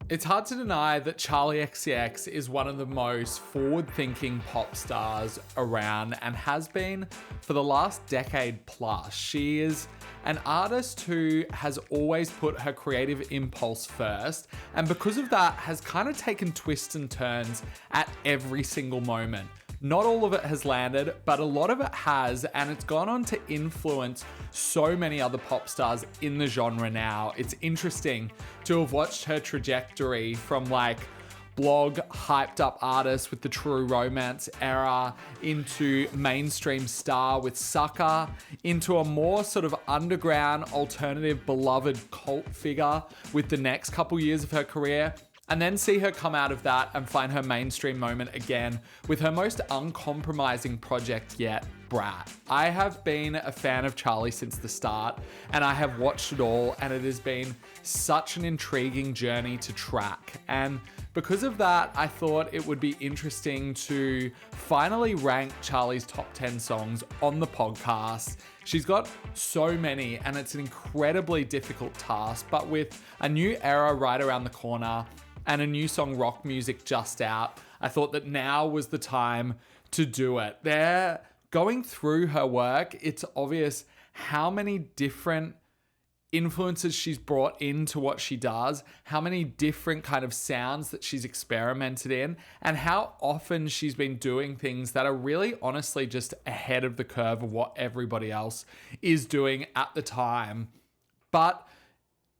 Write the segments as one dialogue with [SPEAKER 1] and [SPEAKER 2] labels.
[SPEAKER 1] It's hard to deny that Charli XCX is one of the most forward-thinking pop stars around and has been for the last decade plus. She is an artist who has always put her creative impulse first, and because of that has kind of taken twists and turns at every single moment. Not all of it has landed, but a lot of it has, and it's gone on to influence so many other pop stars in the genre now. It's interesting to have watched her trajectory from like blog hyped up artist with the True Romance era into mainstream star with Sucker, into a more sort of underground alternative beloved cult figure with the next couple years of her career. And then see her come out of that and find her mainstream moment again with her most uncompromising project yet, Brat. I have been a fan of Charli since the start, and I have watched it all, and it has been such an intriguing journey to track. And because of that, I thought it would be interesting to finally rank Charli's top 10 songs on the podcast. She's got so many, and it's an incredibly difficult task, but with a new era right around the corner, and a new song, Rock Music, just out, I thought that now was the time to do it. They're going through her work. It's obvious how many different influences she's brought into what she does, how many different kind of sounds that she's experimented in, and how often she's been doing things that are really honestly just ahead of the curve of what everybody else is doing at the time. But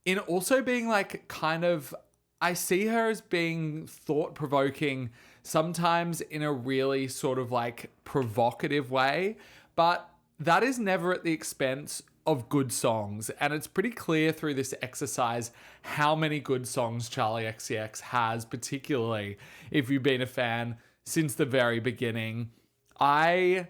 [SPEAKER 1] in also being like kind of, I see her as being thought-provoking, sometimes in a really sort of like provocative way, but that is never at the expense of good songs. And it's pretty clear through this exercise how many good songs Charli XCX has, particularly if you've been a fan since the very beginning. I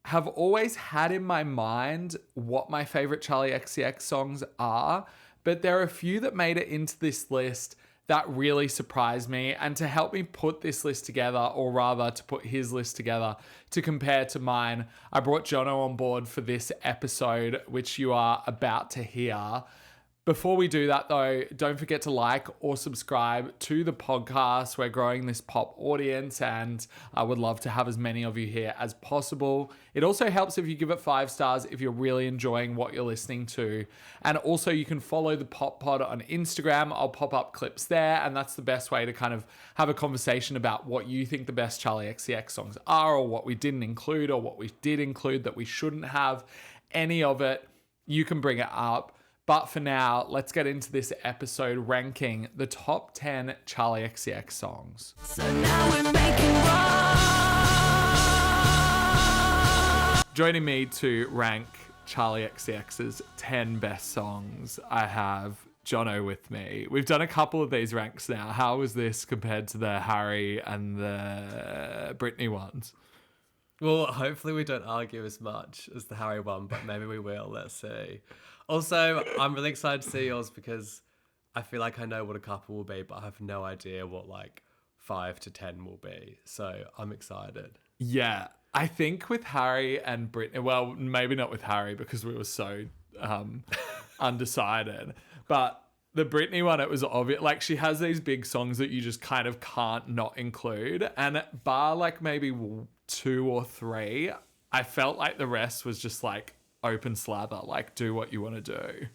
[SPEAKER 1] have always had in my mind what my favorite Charli XCX songs are, but there are a few that made it into this list that really surprised me. And to help me put this list together, or rather to put his list together to compare to mine, I brought Jono on board for this episode, which you are about to hear. Before we do that though, don't forget to like or subscribe to the podcast. We're growing this pop audience and I would love to have as many of you here as possible. It also helps if you give it 5 stars if you're really enjoying what you're listening to. And also you can follow the Pop Pod on Instagram. I'll pop up clips there, and that's the best way to kind of have a conversation about what you think the best Charli XCX songs are, or what we didn't include, or what we did include that we shouldn't have. Any of it, you can bring it up. But for now, let's get into this episode ranking the top 10 Charli XCX songs. So now we're making one. Joining me to rank Charli XCX's 10 best songs, I have Jono with me. We've done a couple of these ranks now. How was this compared to the Harry and the Britney ones?
[SPEAKER 2] Well, hopefully we don't argue as much as the Harry one, but maybe we will. Let's see. Also, I'm really excited to see yours because I feel like I know what a couple will be, but I have no idea what like 5 to 10 will be. So I'm excited.
[SPEAKER 1] Yeah, I think with Harry and Britney, well, maybe not with Harry because we were so undecided, but the Britney one, it was obvious. Like, she has these big songs that you just kind of can't not include. And bar like maybe 2 or 3, I felt like the rest was just like open slather, like do what you want to do.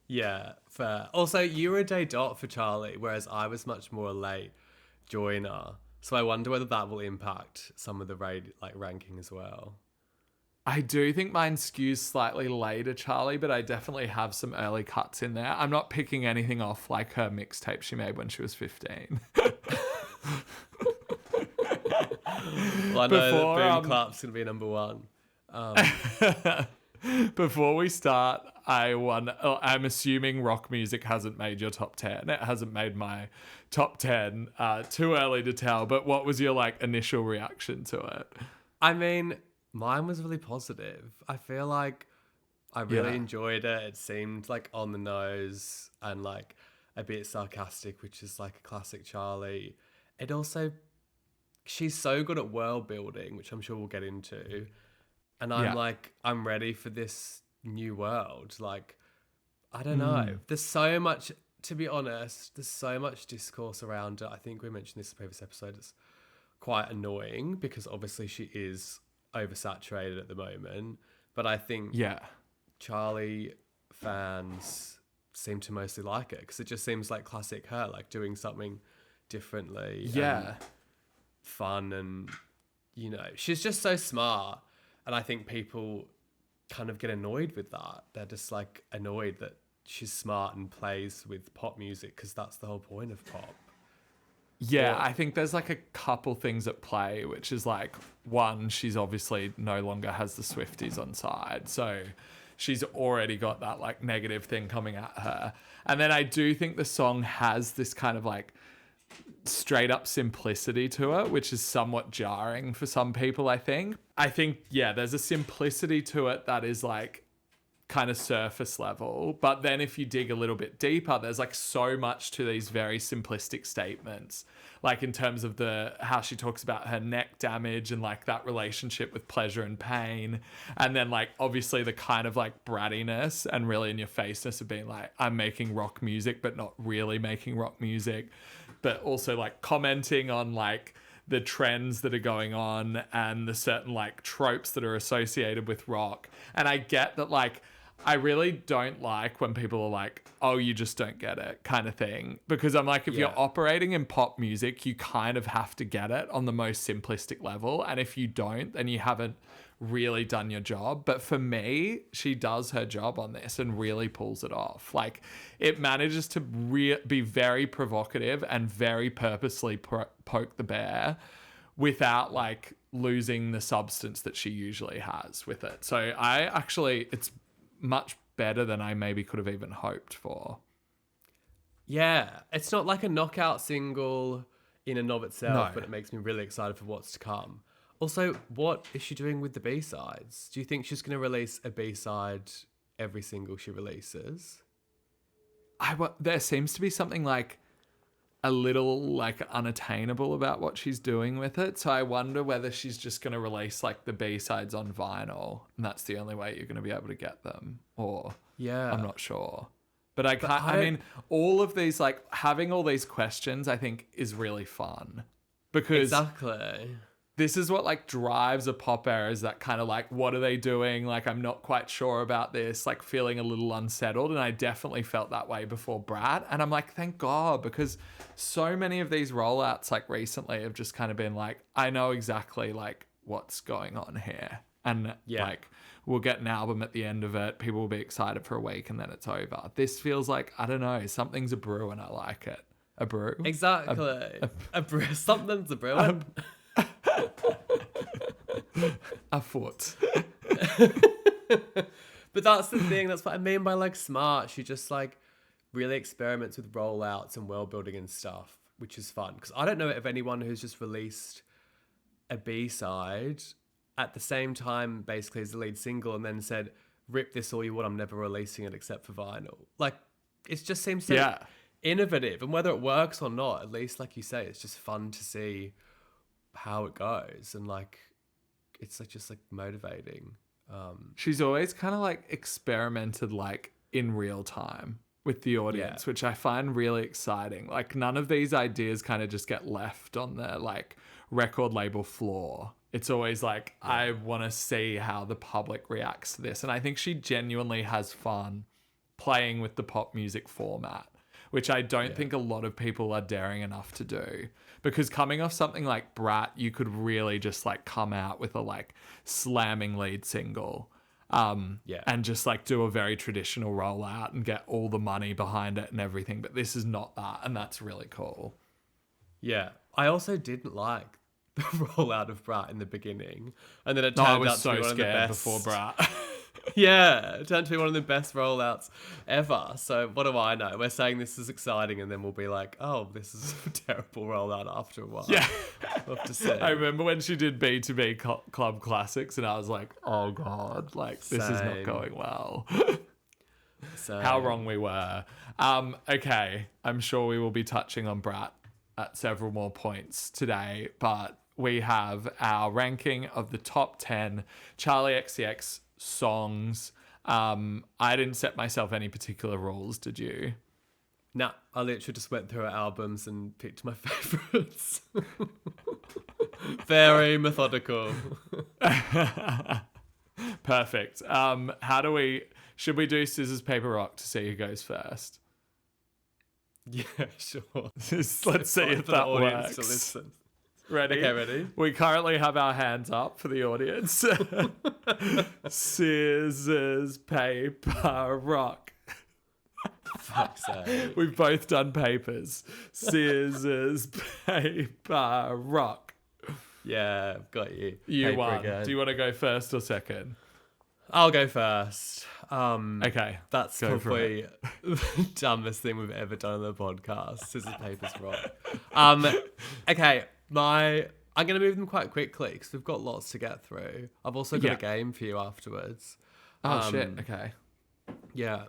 [SPEAKER 2] Yeah, fair. Also, you were a day dot for Charli, whereas I was much more a late joiner. So I wonder whether that will impact some of the ranking as well.
[SPEAKER 1] I do think mine skews slightly later, Charli, but I definitely have some early cuts in there. I'm not picking anything off like her mixtape she made when she was 15.
[SPEAKER 2] Well, I know that Boom Clap's going to be number 1.
[SPEAKER 1] Before we start, I'm assuming Rock Music hasn't made your top 10. It hasn't made my top 10. Too early to tell, but what was your like initial reaction to it?
[SPEAKER 2] I mean, mine was really positive. I feel like I really enjoyed it. It seemed like on the nose and like a bit sarcastic, which is like a classic Charli. It also, she's so good at world building, which I'm sure we'll get into. And I'm ready for this new world. Like, I don't know. There's so much to be honest, there's so much discourse around it. I think we mentioned this in the previous episode. It's quite annoying because obviously she is oversaturated at the moment. But I think Charli fans seem to mostly like it because it just seems like classic her, like doing something differently. And fun, and you know, she's just so smart. And I think people kind of get annoyed with that. They're just like annoyed that she's smart and plays with pop music because that's the whole point of pop.
[SPEAKER 1] Yeah, I think there's like a couple things at play, which is like, one, she's obviously no longer has the Swifties on side. So she's already got that like negative thing coming at her. And then I do think the song has this kind of like straight up simplicity to it, which is somewhat jarring for some people, I think. Yeah, there's a simplicity to it that is like kind of surface level, but then if you dig a little bit deeper, there's like so much to these very simplistic statements, like in terms of how she talks about her neck damage and like that relationship with pleasure and pain, and then like obviously the kind of like brattiness and really in your faceness of being like, I'm making rock music but not really making rock music, but also like commenting on like the trends that are going on and the certain like tropes that are associated with rock. And I get that, like, I really don't like when people are like, oh, you just don't get it kind of thing. Because I'm like, if you're operating in pop music, you kind of have to get it on the most simplistic level. And if you don't, then you haven't really done your job. But for me, she does her job on this and really pulls it off. Like, it manages to be very provocative and very purposely poke the bear without like losing the substance that she usually has with it. So it's much better than I maybe could have even hoped for.
[SPEAKER 2] Yeah, it's not like a knockout single in and of itself, but it makes me really excited for what's to come. Also, what is she doing with the B-sides? Do you think she's going to release a B-side every single she releases?
[SPEAKER 1] There seems to be something like a little like unattainable about what she's doing with it. So I wonder whether she's just going to release like the B-sides on vinyl and that's the only way you're going to be able to get them, or I'm not sure. But I mean, all of these, like having all these questions, I think is really fun because this is what like drives a pop era, is that kind of like, what are they doing? Like, I'm not quite sure about this, like feeling a little unsettled. And I definitely felt that way before Brat. And I'm like, thank God, because so many of these rollouts like recently have just kind of been like, I know exactly like what's going on here. And like, we'll get an album at the end of it. People will be excited for a week and then it's over. This feels like, I don't know, something's a brew and I like it. A brew?
[SPEAKER 2] Exactly. A brew. Something's a brew.
[SPEAKER 1] A foot.
[SPEAKER 2] But that's the thing. That's what I mean by like smart. She just like really experiments with rollouts and world building and stuff, which is fun. Because I don't know of anyone who's just released a B-side at the same time basically as the lead single and then said, rip this all you want, I'm never releasing it except for vinyl. Like, it just seems so innovative. And whether it works or not, at least like you say, it's just fun to see how it goes, and like it's like just like motivating.
[SPEAKER 1] She's always kind of like experimented like in real time with the audience, which I find really exciting. Like, none of these ideas kind of just get left on the like record label floor. It's always like, I want to see how the public reacts to this. And I think she genuinely has fun playing with the pop music format, which I don't think a lot of people are daring enough to do. Because coming off something like Brat, you could really just like come out with a like slamming lead single and just like do a very traditional rollout and get all the money behind it and everything. But this is not that, and that's really cool.
[SPEAKER 2] Yeah. I also didn't like the rollout of Brat in the beginning. And then it turned out to be one of the best.
[SPEAKER 1] Before Brat.
[SPEAKER 2] Yeah, it turned to be one of the best rollouts ever. So what do I know? We're saying this is exciting and then we'll be like, oh, this is a terrible rollout after a while.
[SPEAKER 1] Yeah.
[SPEAKER 2] We'll have to see.
[SPEAKER 1] I remember when she did B2B Club Classics and I was like, oh God, like this is not going well. How wrong we were. Okay, I'm sure we will be touching on Brat at several more points today, but we have our ranking of the top 10 Charli XCX songs. I didn't set myself any particular rules, did you?
[SPEAKER 2] Nah, I literally just went through her albums and picked my favourites. Very methodical.
[SPEAKER 1] Perfect. Should we do scissors, paper, rock to see who goes first?
[SPEAKER 2] Yeah, sure.
[SPEAKER 1] Let's see if that works.
[SPEAKER 2] To listen.
[SPEAKER 1] Ready?
[SPEAKER 2] Okay, ready?
[SPEAKER 1] We currently have our hands up for the audience. Scissors, paper, rock.
[SPEAKER 2] Fuck's sake.
[SPEAKER 1] We've both done papers. Scissors, paper, rock.
[SPEAKER 2] Yeah, got you.
[SPEAKER 1] You
[SPEAKER 2] Paper
[SPEAKER 1] won.
[SPEAKER 2] again.
[SPEAKER 1] Do you want to go first or second?
[SPEAKER 2] I'll go first.
[SPEAKER 1] Okay.
[SPEAKER 2] That's
[SPEAKER 1] go for
[SPEAKER 2] probably the dumbest thing we've ever done on the podcast. Scissors, papers, rock. Okay, I'm going to move them quite quickly because we've got lots to get through. I've also got a game for you afterwards.
[SPEAKER 1] Oh, shit. Okay.
[SPEAKER 2] Yeah.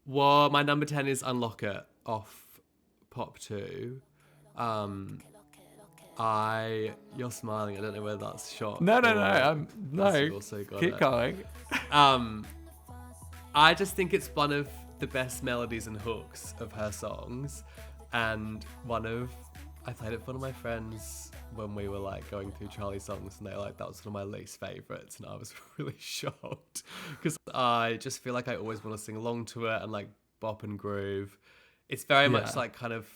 [SPEAKER 2] Well, my number 10 is Unlock It off Pop 2. You're smiling. I don't know whether that's shot.
[SPEAKER 1] No.
[SPEAKER 2] You've also got
[SPEAKER 1] Keep
[SPEAKER 2] it.
[SPEAKER 1] going.
[SPEAKER 2] I just think it's one of the best melodies and hooks of her songs, and I played it for one of my friends when we were like going through Charli songs, and they were like, that was one of my least favorites, and I was really shocked because I just feel like I always want to sing along to it and like bop and groove. It's very much like kind of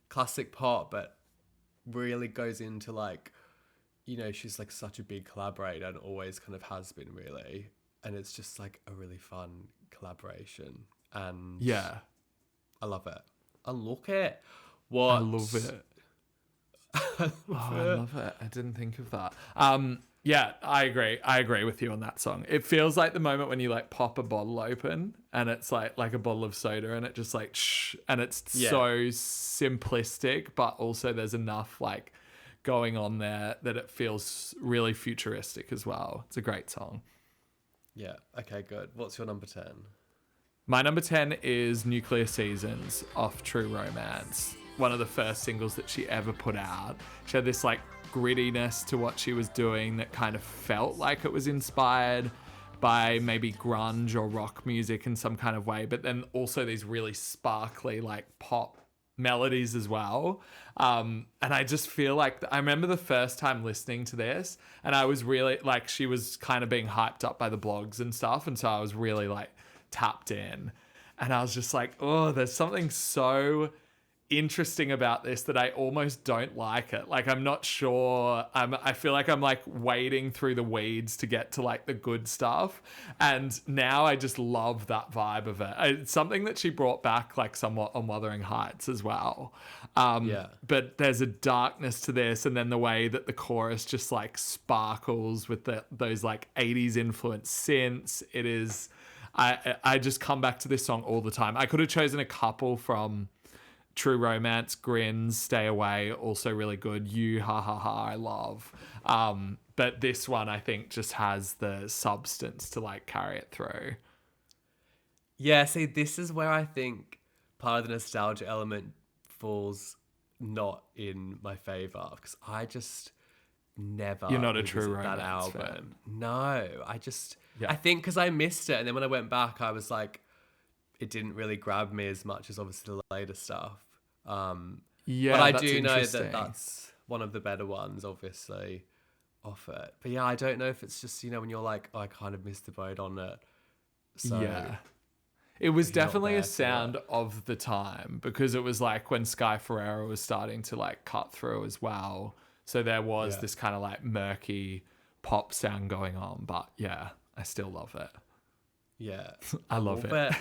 [SPEAKER 2] classic pop, but really goes into like, you know, she's like such a big collaborator and always kind of has been really, and it's just like a really fun collaboration, and I love it. Unlock It. What?
[SPEAKER 1] I love it. I love it. I didn't think of that. Yeah, I agree. I agree with you on that song. It feels like the moment when you like pop a bottle open and it's like a bottle of soda and it just like shh, and it's so simplistic, but also there's enough like going on there that it feels really futuristic as well. It's a great song.
[SPEAKER 2] Yeah. Okay, good. What's your number 10?
[SPEAKER 1] My number 10 is Nuclear Seasons off True Romance. One of the first singles that she ever put out. She had this like grittiness to what she was doing that kind of felt like it was inspired by maybe grunge or rock music in some kind of way, but then also these really sparkly like pop melodies as well. And I just feel like I remember the first time listening to this and I was really like, she was kind of being hyped up by the blogs and stuff. And so I was really like tapped in and I was just like, oh, there's something so interesting about this that I almost don't like it. Like, I'm not sure. I feel like I'm like wading through the weeds to get to like the good stuff. And now I just love that vibe of it. It's something that she brought back like somewhat on Wuthering Heights as well. But there's a darkness to this. And then the way that the chorus just like sparkles with those like 80s influenced synths. It is, I just come back to this song all the time. I could have chosen a couple from True Romance, Grins, Stay Away, also really good. You, Ha Ha Ha, I love. But this one, I think, just has the substance to like carry it through.
[SPEAKER 2] Yeah, see, this is where I think part of the nostalgia element falls not in my favour because I just never.
[SPEAKER 1] You're not a True Romance
[SPEAKER 2] that album.
[SPEAKER 1] fan.
[SPEAKER 2] No, I think because I missed it, and then when I went back, I was like, it didn't really grab me as much as obviously the later stuff. But I do know that that's one of the better ones, obviously, off it. But yeah, I don't know if it's just, you know, when you're like, oh, I kind of missed the boat on it. So
[SPEAKER 1] yeah. It was definitely a sound of the time because it was like when Sky Ferreira was starting to like cut through as well. So there was this kind of like murky pop sound going on. But yeah, I still love it.
[SPEAKER 2] Yeah.
[SPEAKER 1] I love it.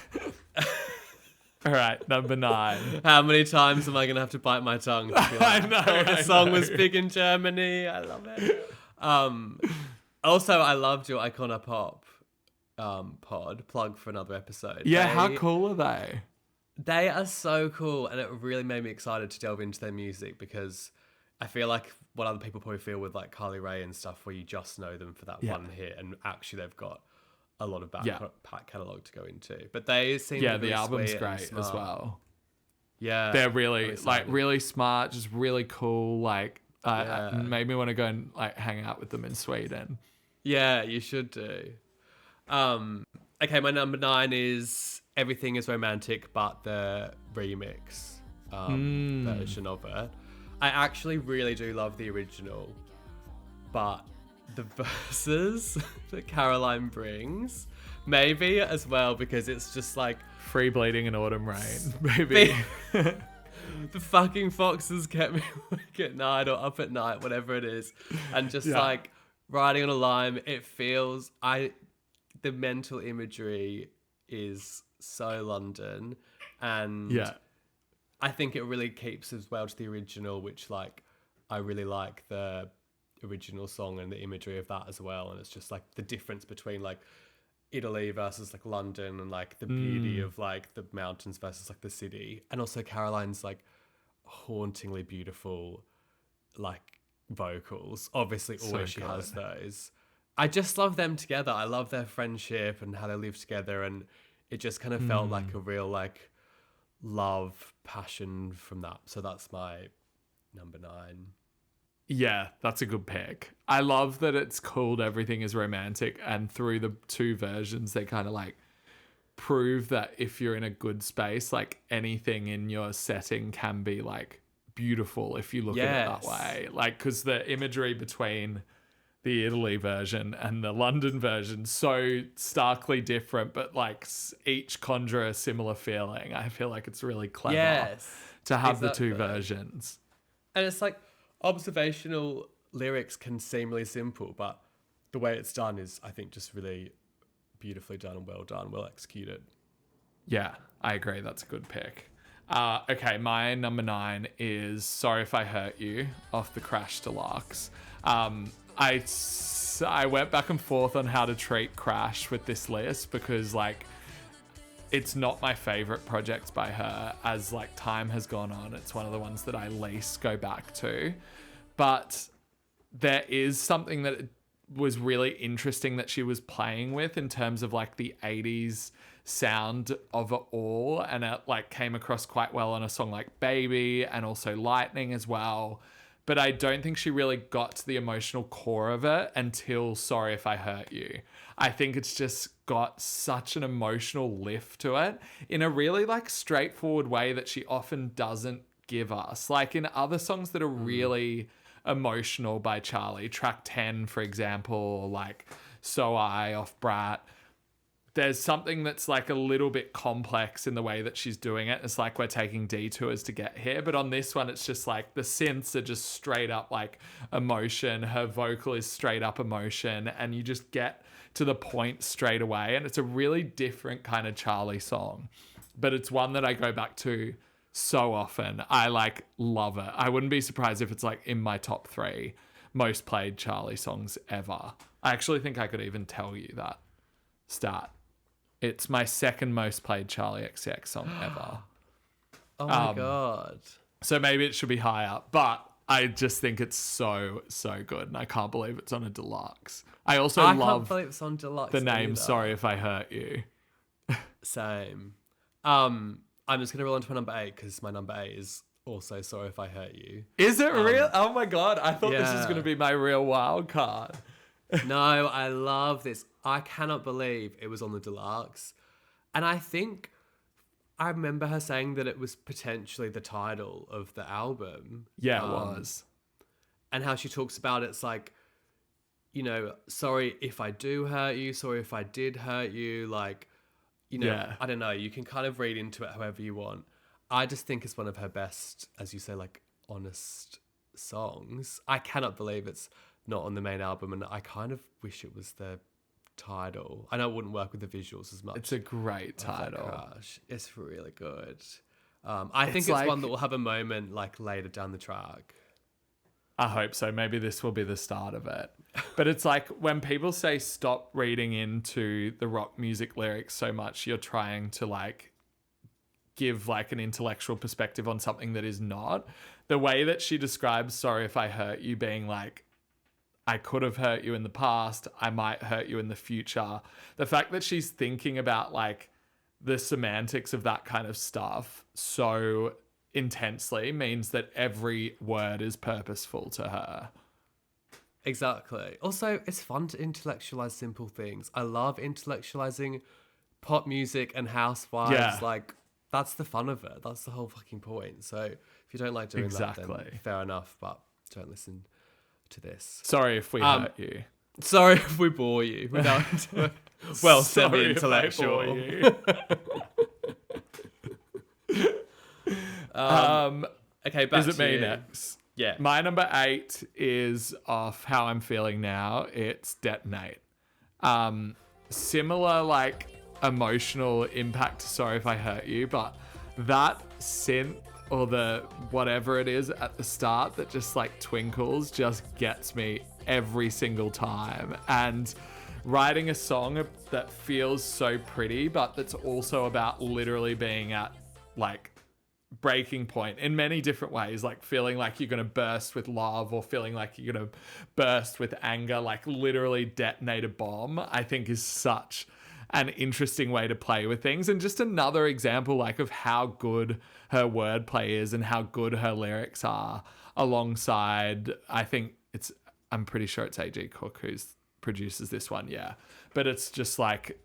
[SPEAKER 1] All right, number 9.
[SPEAKER 2] How many times am I going to have to bite my tongue? To be like,
[SPEAKER 1] I know.
[SPEAKER 2] The song was big in Germany. I love it. Also, I loved your Icona Pop pod. Plug for another episode.
[SPEAKER 1] Yeah, how cool are they?
[SPEAKER 2] They are so cool, and it really made me excited to delve into their music because I feel like what other people probably feel with like Carly Rae and stuff where you just know them for that one hit, and actually they've got a lot of back catalogue to go into. But they seem to be
[SPEAKER 1] the album's
[SPEAKER 2] sweet
[SPEAKER 1] great as well.
[SPEAKER 2] Yeah.
[SPEAKER 1] They're really really smart, just really cool. Like made me want to go and like hang out with them in Sweden.
[SPEAKER 2] Yeah, you should do. Okay, my number 9 is Everything is Romantic, but the remix version of it. I actually really do love the original, but the verses that Caroline brings, maybe as well because it's just like
[SPEAKER 1] Free Bleeding in Autumn Rain, baby.
[SPEAKER 2] The fucking foxes kept me awake at night or up at night, whatever it is, and just like riding on a lime. It feels the mental imagery is so London, and I think it really keeps as well to the original, which like I really like the original song and the imagery of that as well. And it's just like the difference between like Italy versus like London and like the beauty of like the mountains versus like the city. And also Caroline's like hauntingly beautiful like vocals. Obviously always she has those. I just love them together. I love their friendship and how they live together, and it just kind of felt like a real like love passion from that. So that's my number 9.
[SPEAKER 1] Yeah, that's a good pick. I love that it's called Everything is Romantic, and through the 2 versions they kind of like prove that if you're in a good space, like anything in your setting can be like beautiful if you look at it that way. Like, because the imagery between the Italy version and the London version so starkly different, but like each conjure a similar feeling. I feel like it's really clever to have the 2 versions.
[SPEAKER 2] And it's like observational lyrics can seem really simple, but the way it's done is, I think, just really beautifully done and well done, well executed.
[SPEAKER 1] Yeah, I agree. That's a good pick. Okay, my number 9 is Sorry If I Hurt You off the Crash Deluxe. I went back and forth on how to treat Crash with this list because like it's not my favorite project by her. As like time has gone on, it's one of the ones that I least go back to. But there is something that was really interesting that she was playing with in terms of like the 80s sound of it all, and it like came across quite well on a song like Baby and also Lightning as well. But I don't think she really got to the emotional core of it until Sorry If I Hurt You. I think it's just got such an emotional lift to it in a really like straightforward way that she often doesn't give us. Like in other songs that are really emotional by Charli, track 10, for example, like So I off Brat, there's something that's like a little bit complex in the way that she's doing it. It's like we're taking detours to get here. But on this one, it's just like the synths are just straight up like emotion. Her vocal is straight up emotion. And you just get to the point straight away. And it's a really different kind of Charli song. But it's one that I go back to so often. I like love it. I wouldn't be surprised if it's like in my top 3 most played Charli songs ever. I actually think I could even tell you that stat. It's my 2nd most played Charli XCX song ever.
[SPEAKER 2] Oh my God.
[SPEAKER 1] So maybe it should be higher, but I just think it's so, so good. And I can't believe it's on a deluxe. I also love
[SPEAKER 2] can't believe it's on deluxe
[SPEAKER 1] the name
[SPEAKER 2] either.
[SPEAKER 1] Sorry If I Hurt You.
[SPEAKER 2] Same. I'm just going to roll on to my number 8 because my number 8 is also Sorry If I Hurt You.
[SPEAKER 1] Is it real? Oh my God. I thought this was going to be my real wild card.
[SPEAKER 2] No, I love this. I cannot believe it was on the deluxe. And I think I remember her saying that it was potentially the title of the album.
[SPEAKER 1] Yeah, it was.
[SPEAKER 2] And how she talks about it's like, you know, sorry if I do hurt you, sorry if I did hurt you. Like, you know, I don't know. You can kind of read into it however you want. I just think it's one of her best, as you say, like honest songs. I cannot believe it's not on the main album, and I kind of wish it was the title. I know it wouldn't work with the visuals as much.
[SPEAKER 1] It's a great title.
[SPEAKER 2] Crush. It's really good. I think it's like, one that will have a moment like later down the track.
[SPEAKER 1] I hope so. Maybe this will be the start of it. But it's like when people say stop reading into the rock music lyrics so much, you're trying to like give like an intellectual perspective on something that is not. The way that she describes Sorry If I Hurt You being like, I could have hurt you in the past, I might hurt you in the future. The fact that she's thinking about like the semantics of that kind of stuff so intensely means that every word is purposeful to her.
[SPEAKER 2] Exactly. Also, it's fun to intellectualize simple things. I love intellectualizing pop music and house vibes.
[SPEAKER 1] Yeah.
[SPEAKER 2] Like, that's the fun of it. That's the whole fucking point. So if you don't like doing that, then fair enough, but don't listen to this.
[SPEAKER 1] Sorry if we hurt you.
[SPEAKER 2] Sorry if we bore you. Well, semi-intellectual. Okay, back
[SPEAKER 1] is it
[SPEAKER 2] to
[SPEAKER 1] me
[SPEAKER 2] you.
[SPEAKER 1] next?
[SPEAKER 2] Yeah.
[SPEAKER 1] My number 8 is off How I'm Feeling Now. It's Detonate. Similar, like, emotional impact to Sorry If I Hurt You, but that synth or the whatever it is at the start that just like twinkles just gets me every single time. And writing a song that feels so pretty, but that's also about literally being at like breaking point in many different ways, like feeling like you're going to burst with love or feeling like you're going to burst with anger, like literally detonate a bomb, I think is such an interesting way to play with things. And just another example like of how good her wordplay is and how good her lyrics are alongside, I'm pretty sure it's A.G. Cook who's produces this one, yeah. But it's just like,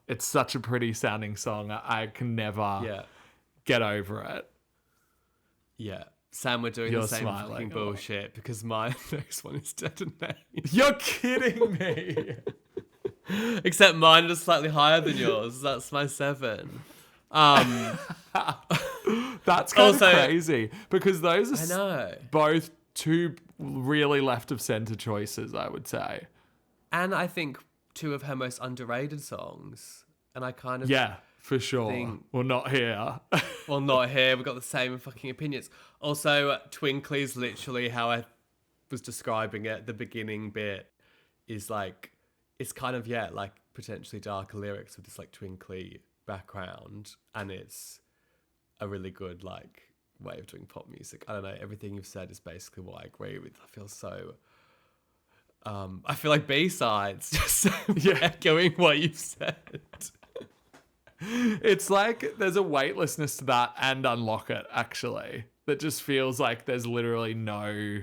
[SPEAKER 1] it's such a pretty sounding song. I can never get over it.
[SPEAKER 2] Yeah. Sam, we're doing the same fucking bullshit because my next one is Detonate.
[SPEAKER 1] You're kidding me.
[SPEAKER 2] Except mine is slightly higher than yours. That's my 7.
[SPEAKER 1] That's kind of crazy because those are both two really left of center choices, I would say.
[SPEAKER 2] And I think 2 of her most underrated songs. And I kind of
[SPEAKER 1] for sure. Well, not here.
[SPEAKER 2] Well, not here. We've got the same fucking opinions. Also, Twinkly's literally how I was describing it. The beginning bit is like, it's kind of, like potentially darker lyrics with this like twinkly background. And it's a really good like way of doing pop music. I don't know. Everything you've said is basically what I agree with. I feel so... I feel like B-sides just echoing what you've said.
[SPEAKER 1] It's like there's a weightlessness to that and Unlock It, actually, that just feels like there's literally no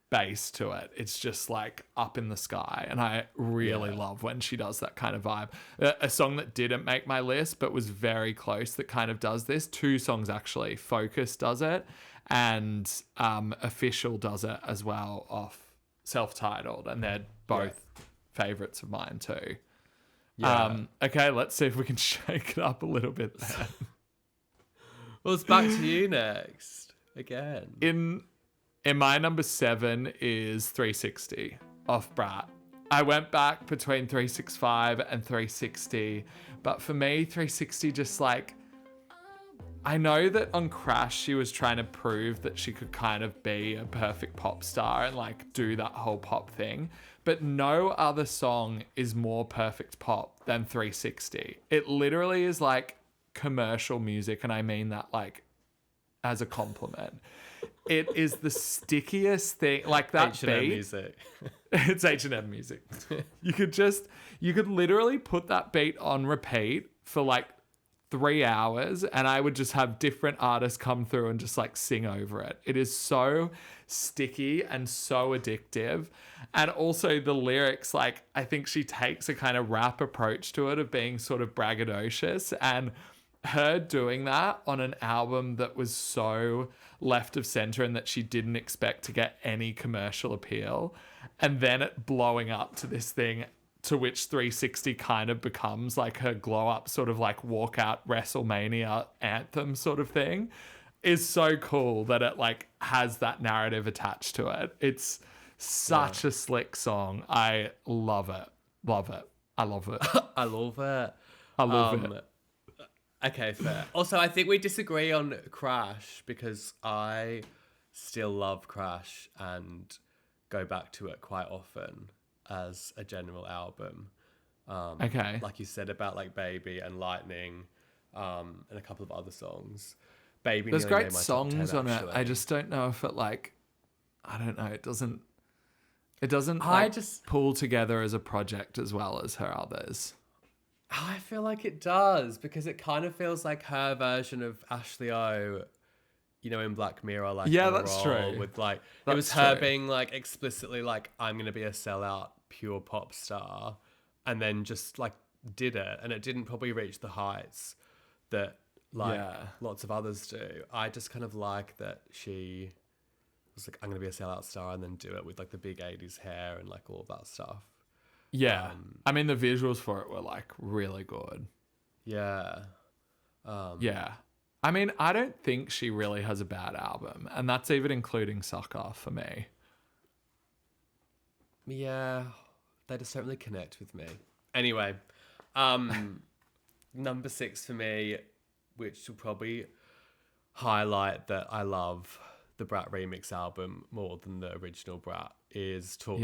[SPEAKER 1] bass to it. It's just like up in the sky. And I really love when she does that kind of vibe. A song that didn't make my list but was very close that kind of does this. 2 songs, actually. Focus does it and Official does it as well off Self-Titled, and they're both favorites of mine too. Okay, let's see if we can shake it up a little bit then.
[SPEAKER 2] Well, it's back to you next again.
[SPEAKER 1] In my number 7 is 360 off Brat. I went back between 365 and 360, but for me 360 just like, I know that on Crash she was trying to prove that she could kind of be a perfect pop star and like do that whole pop thing, but no other song is more perfect pop than 360. It literally is like commercial music, and I mean that like as a compliment. It is the stickiest thing, like that
[SPEAKER 2] H&M
[SPEAKER 1] beat.
[SPEAKER 2] music.
[SPEAKER 1] It's H&M music. You could literally put that beat on repeat for like 3 hours and I would just have different artists come through and just like sing over it. It is so sticky and so addictive. And also the lyrics, like I think she takes a kind of rap approach to it of being sort of braggadocious, and her doing that on an album that was so left of center and that she didn't expect to get any commercial appeal, and then it blowing up to this thing to which 360 kind of becomes like her glow up sort of like walkout WrestleMania anthem sort of thing, is so cool that it like has that narrative attached to it. It's such a slick song. I love it. Love it. I love it.
[SPEAKER 2] I love it.
[SPEAKER 1] I love it.
[SPEAKER 2] Okay, fair. Also, I think we disagree on Crash because I still love Crash and go back to it quite often as a general album.
[SPEAKER 1] Okay.
[SPEAKER 2] Like you said about like Baby and Lightning, and a couple of other songs. Baby
[SPEAKER 1] There's
[SPEAKER 2] nearly
[SPEAKER 1] great
[SPEAKER 2] made my top 10,
[SPEAKER 1] songs on it.
[SPEAKER 2] actually.
[SPEAKER 1] I just don't know if it like, I don't know. It doesn't like pull together as a project as well as her others.
[SPEAKER 2] I feel like it does because it kind of feels like her version of Ashley O, you know, in Black Mirror. Like,
[SPEAKER 1] yeah, that's true.
[SPEAKER 2] With like,
[SPEAKER 1] that's
[SPEAKER 2] it was her
[SPEAKER 1] true.
[SPEAKER 2] being like explicitly like, I'm going to be a sellout pure pop star. And then just like did it, and it didn't probably reach the heights that lots of others do. I just kind of like that she was like, I'm gonna be a sellout star, and then do it with like the big 80s hair and like all of that stuff.
[SPEAKER 1] Yeah. I mean, the visuals for it were like really good.
[SPEAKER 2] Yeah.
[SPEAKER 1] Yeah. I mean, I don't think she really has a bad album, and that's even including Sucker for me.
[SPEAKER 2] Yeah. They just don't really connect with me. Anyway, number 6 for me, which will probably highlight that I love the Brat remix album more than the original Brat, is Talk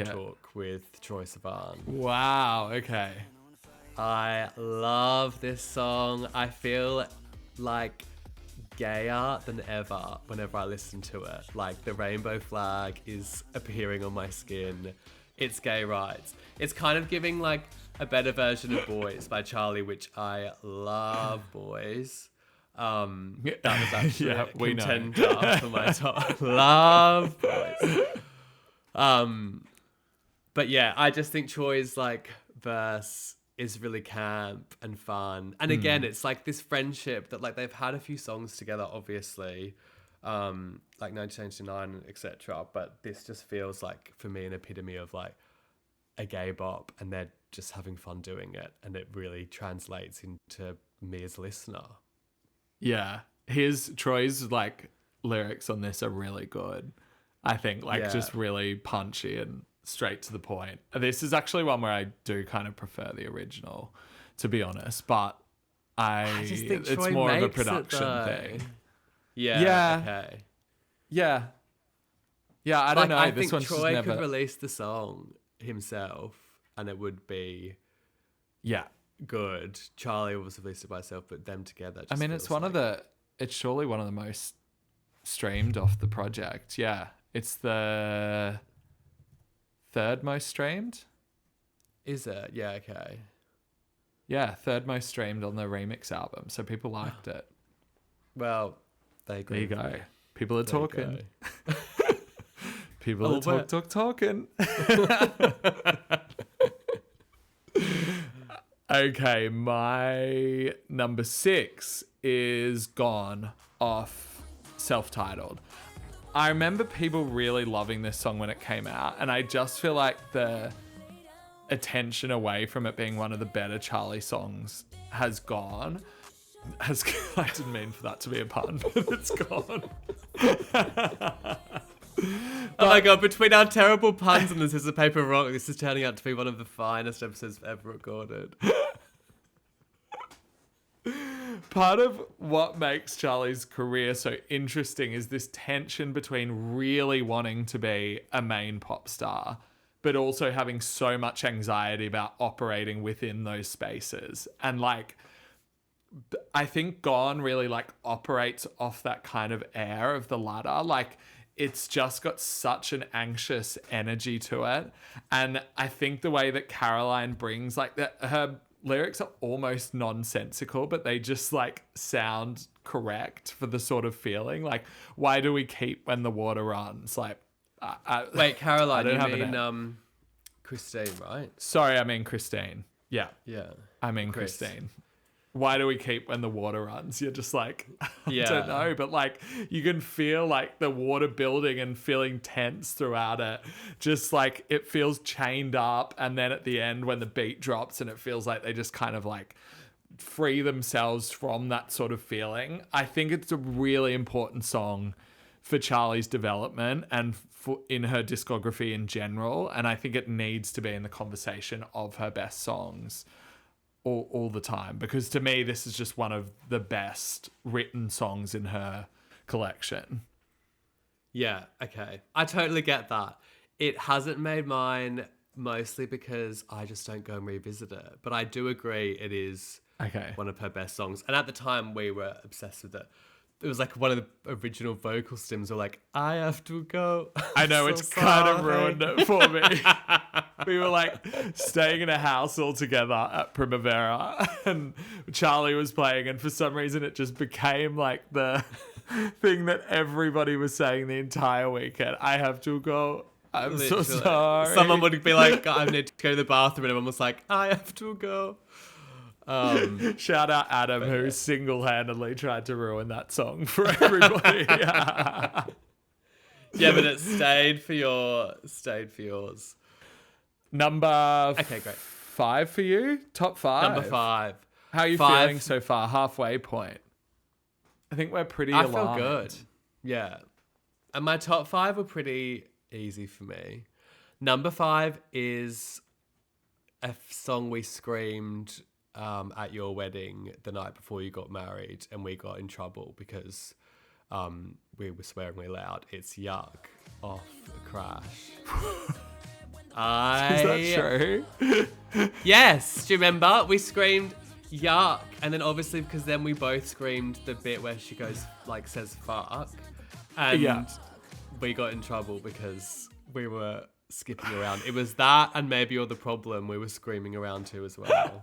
[SPEAKER 2] with Troye Sivan.
[SPEAKER 1] Wow, okay.
[SPEAKER 2] I love this song. I feel like gayer than ever whenever I listen to it. Like the rainbow flag is appearing on my skin. It's gay rights. It's kind of giving like a better version of Boys by Charli, which I love. Boys. That was actually a contender for my top. Love Boys. But yeah, I just think Troy's like verse is really camp and fun. And again, it's like this friendship that like they've had a few songs together, obviously, like 1999, etc. But this just feels like, for me, an epitome of like a gay bop, and they're just having fun doing it. And it really translates into me as a listener.
[SPEAKER 1] Yeah. Troy's like lyrics on this are really good. I think just really punchy and straight to the point. This is actually one where I do kind of prefer the original, to be honest, but I
[SPEAKER 2] just think
[SPEAKER 1] it's
[SPEAKER 2] Troy
[SPEAKER 1] more of a
[SPEAKER 2] makes
[SPEAKER 1] production
[SPEAKER 2] it,
[SPEAKER 1] thing.
[SPEAKER 2] Yeah. Okay.
[SPEAKER 1] Yeah. Yeah, I don't know.
[SPEAKER 2] I
[SPEAKER 1] this
[SPEAKER 2] think
[SPEAKER 1] one's
[SPEAKER 2] Troy
[SPEAKER 1] just never...
[SPEAKER 2] could release the song himself and it would be good. Charli was released it by herself, but them together just
[SPEAKER 1] it's surely one of the most streamed off the project. Yeah. It's the third most streamed.
[SPEAKER 2] Is it? Yeah, okay.
[SPEAKER 1] Yeah, third most streamed on the remix album. So people liked it.
[SPEAKER 2] Well, there
[SPEAKER 1] you go. People are talking. People are talking. Okay, my number 6 is Gone off Self-Titled. I remember people really loving this song when it came out, and I just feel like the attention away from it being one of the better Charli songs has gone. I didn't mean for that to be a pun, but it's gone.
[SPEAKER 2] Oh my god, between our terrible puns and the Scissor Paper Rock, this is turning out to be one of the finest episodes ever recorded.
[SPEAKER 1] Part of what makes Charli's career so interesting is this tension between really wanting to be a main pop star, but also having so much anxiety about operating within those spaces. And like, I think Gone really like operates off that kind of air of the latter. Like, it's just got such an anxious energy to it. And I think the way that Caroline brings like that, her lyrics are almost nonsensical, but they just like sound correct for the sort of feeling. Like, why do we keep when the water runs? Like,
[SPEAKER 2] wait, Caroline, you mean Christine, right?
[SPEAKER 1] Sorry, I mean Christine. Yeah. I mean
[SPEAKER 2] Chris.
[SPEAKER 1] Christine. Why do we keep when the water runs? You're just like, I
[SPEAKER 2] Yeah.
[SPEAKER 1] don't know. But like, you can feel like the water building and feeling tense throughout it. Just like it feels chained up. And then at the end when the beat drops and it feels like they just kind of like free themselves from that sort of feeling. I think it's a really important song for Charli's development and in her discography in general. And I think it needs to be in the conversation of her best songs all the time, because to me this is just one of the best written songs in her collection.
[SPEAKER 2] Yeah, okay. I totally get that. It hasn't made mine mostly because I just don't go and revisit it. But I do agree it is one of her best songs. And at the time we were obsessed with it. It was like one of the original vocal stems were like, I have to go.
[SPEAKER 1] I know,
[SPEAKER 2] so
[SPEAKER 1] it's
[SPEAKER 2] sorry.
[SPEAKER 1] kind of ruined it for me. We were like staying in a house all together at Primavera and Charli was playing, and for some reason it just became like the thing that everybody was saying the entire weekend. I have to go. I'm so sorry.
[SPEAKER 2] Someone would be like, I need to go to the bathroom, and everyone was like, I have to go.
[SPEAKER 1] Shout out Adam, who single-handedly tried to ruin that song for everybody.
[SPEAKER 2] Yeah, but it stayed for yours.
[SPEAKER 1] Number
[SPEAKER 2] Okay, great.
[SPEAKER 1] 5 for you? Top 5?
[SPEAKER 2] Number 5.
[SPEAKER 1] How are you
[SPEAKER 2] 5.
[SPEAKER 1] feeling so far? Halfway point. I think we're pretty
[SPEAKER 2] I
[SPEAKER 1] aligned.
[SPEAKER 2] feel good. Yeah. And my top 5 were pretty easy for me. Number 5 is a song we screamed at your wedding the night before you got married, and we got in trouble because we were swearing really loud. It's Yuck off Crash.
[SPEAKER 1] Is that true?
[SPEAKER 2] Yes. Do you remember? We screamed Yuck, and then obviously because then we both screamed the bit where she goes says fuck, and we got in trouble because we were skipping around. It was that and Maybe You're the Problem we were screaming around to as well.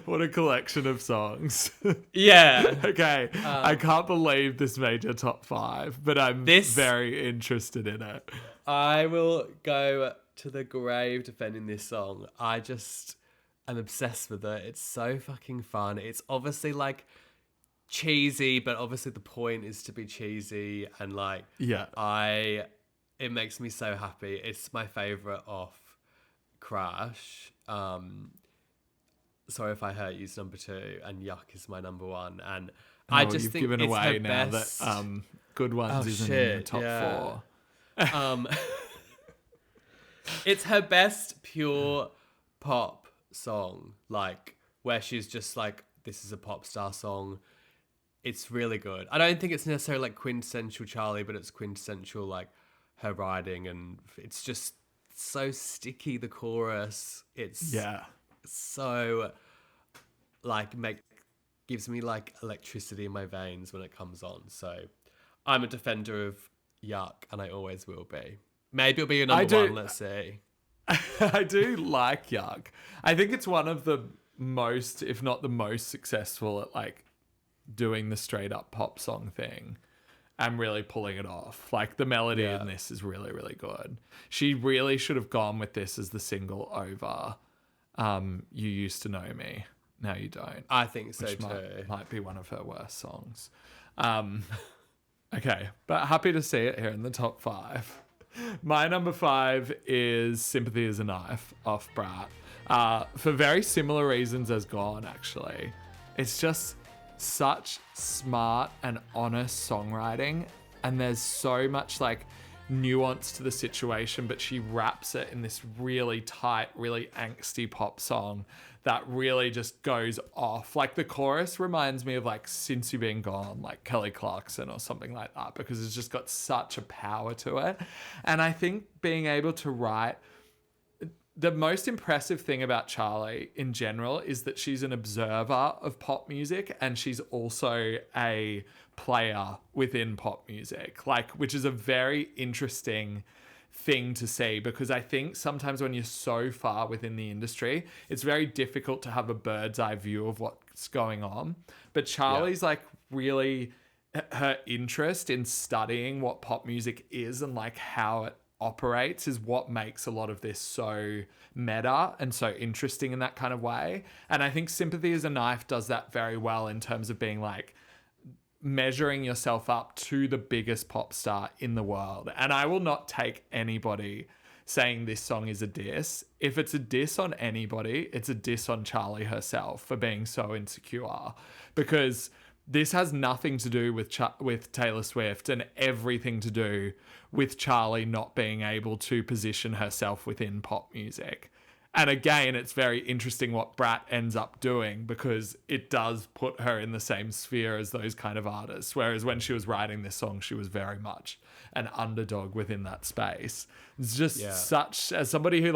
[SPEAKER 1] What a collection of songs.
[SPEAKER 2] Yeah.
[SPEAKER 1] Okay. I can't believe this made your top 5, but I'm very interested in it.
[SPEAKER 2] I will go to the grave defending this song. I just am obsessed with it. It's so fucking fun. It's obviously cheesy, but obviously the point is to be cheesy, and it makes me so happy. It's my favorite off Crash. Sorry If I Hurt You's number 2, and Yuck is my number 1. And I just
[SPEAKER 1] you've
[SPEAKER 2] think
[SPEAKER 1] given
[SPEAKER 2] it's
[SPEAKER 1] away
[SPEAKER 2] her
[SPEAKER 1] now
[SPEAKER 2] best.
[SPEAKER 1] that Good Ones isn't in the top 4.
[SPEAKER 2] It's her best pure pop song, where she's just this is a pop star song. It's really good. I don't think it's necessarily quintessential Charli, but it's quintessential her writing, and it's just so sticky, the chorus. It's so gives me electricity in my veins when it comes on. So I'm a defender of Yuck, and I always will be. Maybe it'll be your number 1, let's see.
[SPEAKER 1] I do like Yuck. I think it's one of the most, if not the most successful at doing the straight up pop song thing. I'm really pulling it off. The melody in this is really, really good. She really should have gone with this as the single over You Used to Know Me, Now You Don't.
[SPEAKER 2] I think so
[SPEAKER 1] which
[SPEAKER 2] too.
[SPEAKER 1] Might be one of her worst songs. Okay, but happy to see it here in the top 5. My number 5 is Sympathy Is a Knife off Brat. For very similar reasons as Gone, actually. It's just such smart and honest songwriting, and there's so much nuance to the situation, but she wraps it in this really tight, really angsty pop song that really just goes off. The chorus reminds me of Since You've Been Gone, Kelly Clarkson or something like that, because it's just got such a power to it. And I think being able to write, the most impressive thing about Charli in general is that she's an observer of pop music, and she's also a player within pop music, which is a very interesting thing to see, because I think sometimes when you're so far within the industry, it's very difficult to have a bird's eye view of what's going on. But Charli's really, her interest in studying what pop music is and how it operates is what makes a lot of this so meta and so interesting in that kind of way. And I think Sympathy Is a Knife does that very well in terms of being measuring yourself up to the biggest pop star in the world. And I will not take anybody saying this song is a diss. If it's a diss on anybody, it's a diss on Charli herself for being so insecure, because this has nothing to do with Taylor Swift and everything to do with Charli not being able to position herself within pop music. And again, it's very interesting what Brat ends up doing, because it does put her in the same sphere as those kind of artists. Whereas when she was writing this song, she was very much an underdog within that space. It's just such, as somebody who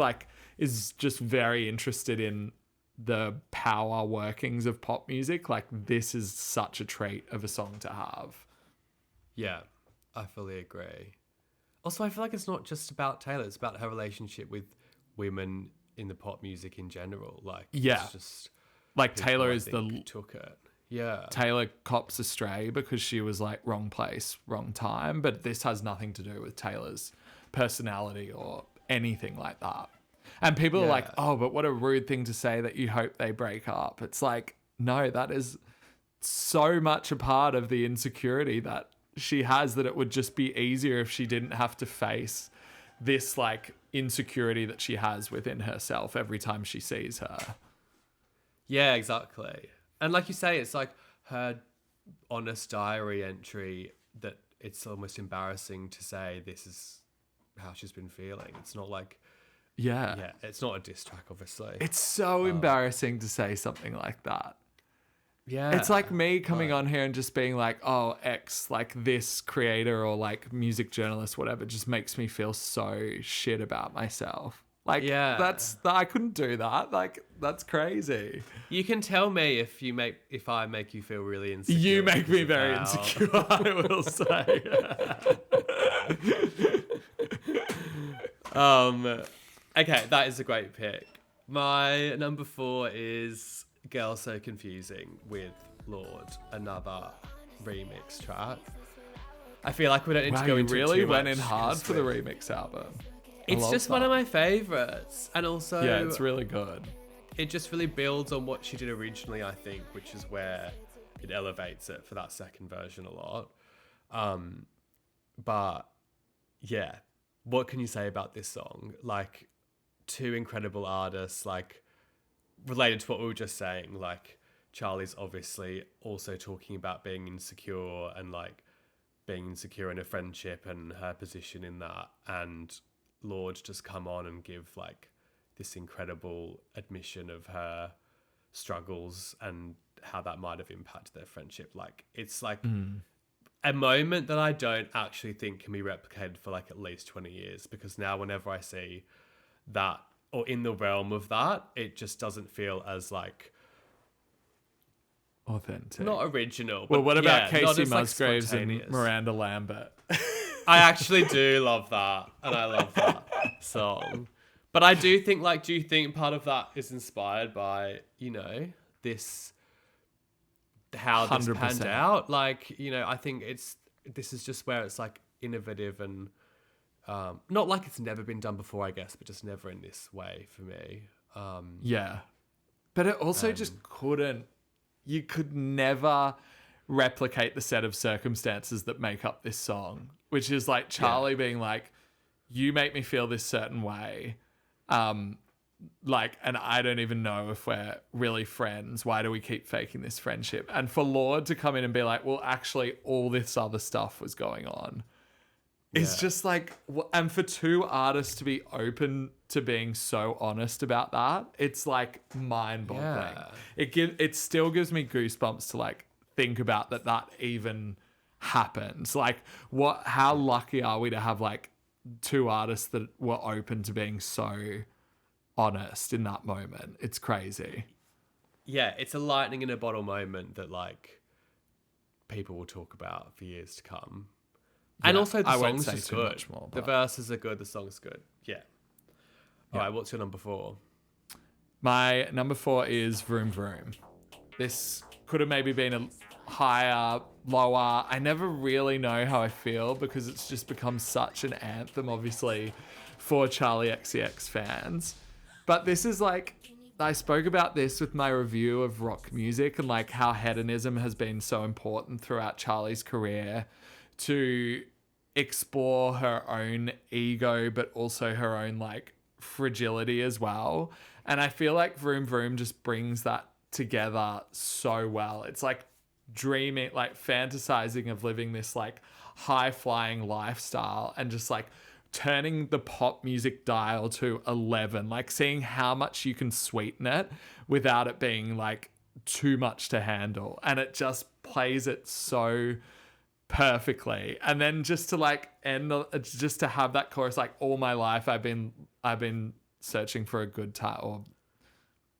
[SPEAKER 1] is just very interested in the power workings of pop music, this is such a treat of a song to have.
[SPEAKER 2] Yeah, I fully agree. Also, I feel it's not just about Taylor, it's about her relationship with women in the pop music in general. It's just
[SPEAKER 1] Taylor is
[SPEAKER 2] took it. Yeah.
[SPEAKER 1] Taylor cops astray because she was wrong place, wrong time, but this has nothing to do with Taylor's personality or anything like that. And people are like,
[SPEAKER 2] Yeah.
[SPEAKER 1] oh, but what a rude thing to say that you hope they break up. It's like, no, that is so much a part of the insecurity that she has, that it would just be easier if she didn't have to face this like insecurity that she has within herself every time she sees her.
[SPEAKER 2] Yeah, exactly. And like you say, it's like her honest diary entry that it's almost embarrassing to say this is how she's been feeling. It's not like,
[SPEAKER 1] Yeah.
[SPEAKER 2] it's not a diss track, obviously.
[SPEAKER 1] It's so embarrassing to say something like that.
[SPEAKER 2] Yeah.
[SPEAKER 1] It's like me coming on here and just being like, oh, X, like this creator or like music journalist, whatever, just makes me feel so shit about myself. Like, I couldn't do that. Like, that's crazy.
[SPEAKER 2] You can tell me if I make you feel really insecure.
[SPEAKER 1] You make me very insecure, I will say.
[SPEAKER 2] Okay, that is a great pick. My number 4 is Girl So Confusing with Lord, another remix track. I feel like we don't need to go into
[SPEAKER 1] really
[SPEAKER 2] too
[SPEAKER 1] went
[SPEAKER 2] much
[SPEAKER 1] in hard for the remix album.
[SPEAKER 2] It's just one of my favorites, and also
[SPEAKER 1] it's really good.
[SPEAKER 2] It just really builds on what she did originally, I think, which is where it elevates it for that second version a lot. But yeah, what can you say about this song? Like, two incredible artists, like, related to what we were just saying. Like, Charli's obviously also talking about being insecure and like being insecure in a friendship and her position in that, and Lord just come on and give like this incredible admission of her struggles and how that might have impacted their friendship. Like, it's like a moment that I don't actually think can be replicated for like at least 20 years, because now whenever I see that or in the realm of that, it just doesn't feel as like
[SPEAKER 1] authentic,
[SPEAKER 2] not original.
[SPEAKER 1] Well,
[SPEAKER 2] but
[SPEAKER 1] what about
[SPEAKER 2] not
[SPEAKER 1] Casey
[SPEAKER 2] as, like,
[SPEAKER 1] Musgraves and
[SPEAKER 2] spontaneous.
[SPEAKER 1] Miranda Lambert?
[SPEAKER 2] I actually do love that, and I love that song. But I do think, like, do you think part of that is inspired by, you know, how this
[SPEAKER 1] 100%.
[SPEAKER 2] panned out? Like, you know, I think this is just where it's like innovative and not like it's never been done before, I guess, but just never in this way for me.
[SPEAKER 1] Yeah. But it also just couldn't, you could never replicate the set of circumstances that make up this song, which is like Charli being like, you make me feel this certain way. Like, and I don't even know if we're really friends. Why do we keep faking this friendship? And for Lord to come in and be like, well, actually all this other stuff was going on. It's just like, and for two artists to be open to being so honest about that, it's like mind-boggling.
[SPEAKER 2] Yeah.
[SPEAKER 1] It still gives me goosebumps to like think about that even happened. Like, how lucky are we to have like two artists that were open to being so honest in that moment? It's crazy.
[SPEAKER 2] Yeah, it's a lightning in a bottle moment that like people will talk about for years to come. And also the song's just good. The verses are good, the song's good. Yeah. All right, what's your number 4?
[SPEAKER 1] My number 4 is Vroom Vroom. This could have maybe been a higher, lower. I never really know how I feel because it's just become such an anthem, obviously, for Charli XCX fans. But this is like, I spoke about this with my review of rock music and like how hedonism has been so important throughout Charli's career to explore her own ego, but also her own like fragility as well. And I feel like Vroom Vroom just brings that together so well. It's like dreaming, like fantasizing of living this like high flying lifestyle and just like turning the pop music dial to 11, like seeing how much you can sweeten it without it being like too much to handle. And it just plays it so perfectly. And then just to like just to have that chorus, like, all my life I've been searching for a good time, or